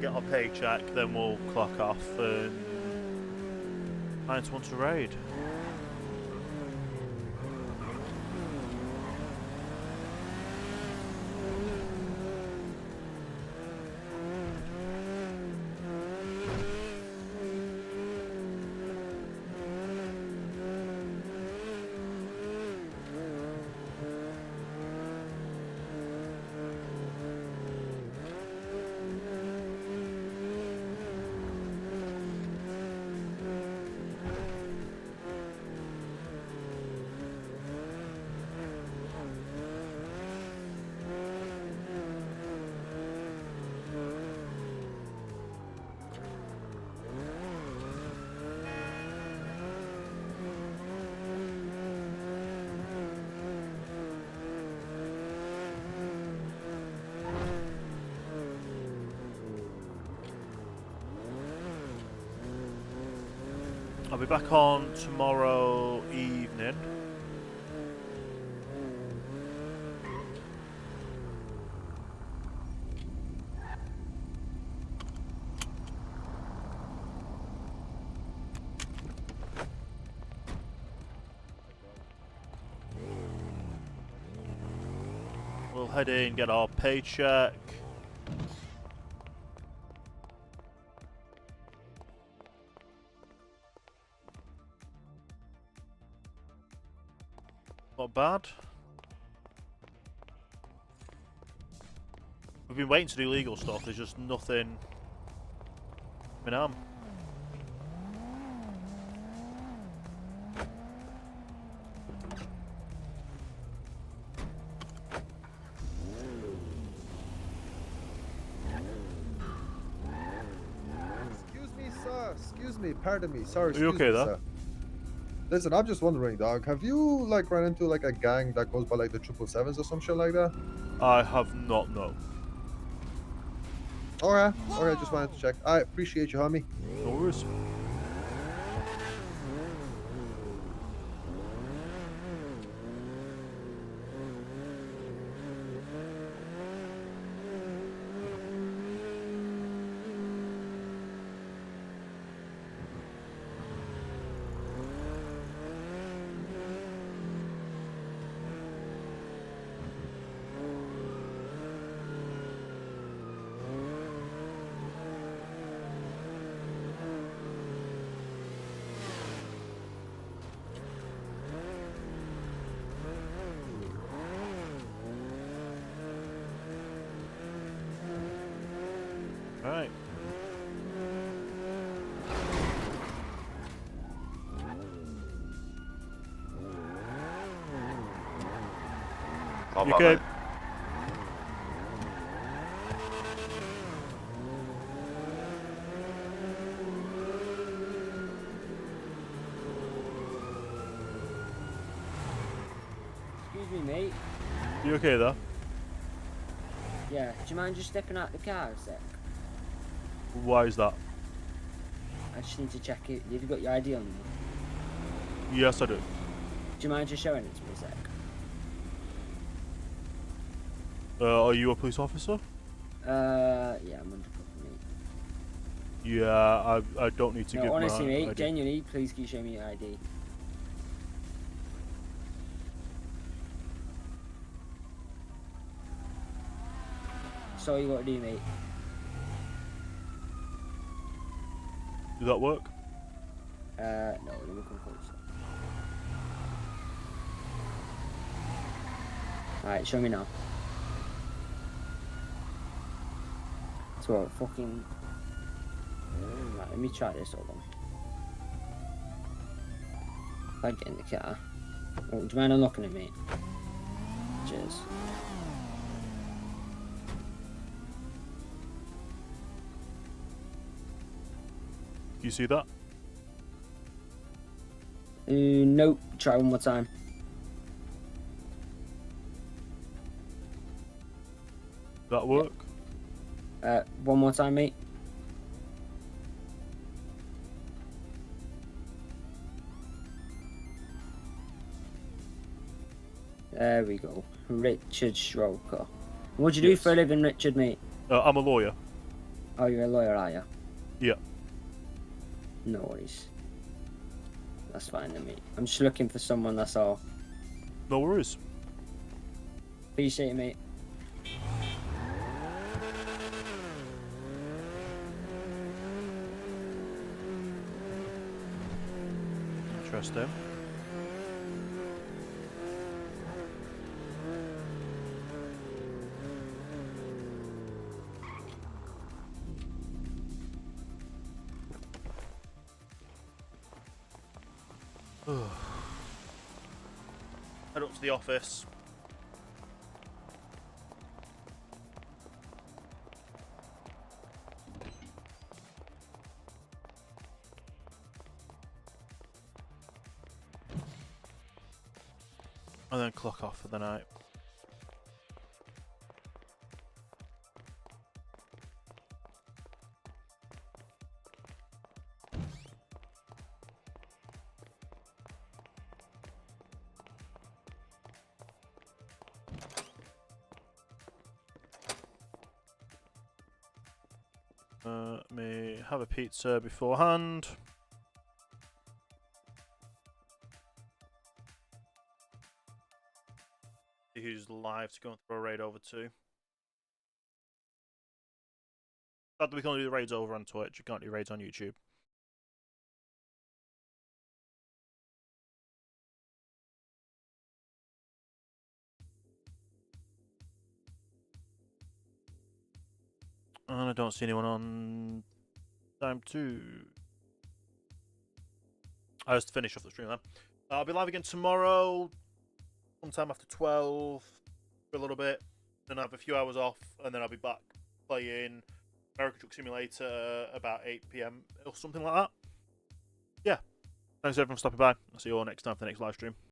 Get our paycheck, then we'll clock off and find someone to raid. I'll be back on tomorrow evening. We'll head in, get our paycheck. Not bad. We've been waiting to do legal stuff, there's just nothing coming on. Excuse me, sir. Excuse me. Pardon me. Sorry. Are you okay me, there? sir. Listen, I'm just wondering, dog. Have you like run into like a gang that goes by like the 777s or some shit like that? I have not, no. Alright. Alright. Just wanted to check. I appreciate you, homie. No worries. Right. You okay? Excuse me, mate. You okay there? Yeah, do you mind just stepping out the car a sec? Why is that? I just need to check it. You've got your ID on you. Yes, I do. Do you mind just showing it to me a sec? Are you a police officer? Yeah, I'm undercover, mate. Yeah, I don't need to No, give honestly, my mate, ID. genuinely, please can you show me your ID? So you got to do, mate. Does that work? No, let me come closer. Alright, show me now. So fucking. Right, let me try this. Hold on. If I get in the car. Oh, do you mind unlocking it, mate? Cheers. Do you see that? Nope. Try one more time. That work? One more time, mate. There we go. Richard Stroker. What do you do Yes. for a living, Richard, mate? I'm a lawyer. Oh, you're a lawyer, are you? Yeah. No worries. That's fine then, mate. I'm just looking for someone, that's all. No worries. Appreciate it, mate. Interesting. Head up to the office. And then clock off for the night. Me have a pizza beforehand. See who's live to go and throw a raid over to. Glad that we can only do the raids over on Twitch. You can't do raids on YouTube. And I don't see anyone on time 2. I just finish off the stream then. I'll be live again tomorrow, sometime after 12, for a little bit. Then I have a few hours off, and then I'll be back playing American Truck Simulator about 8 PM or something like that. Yeah. Thanks everyone for stopping by. I'll see you all next time for the next live stream.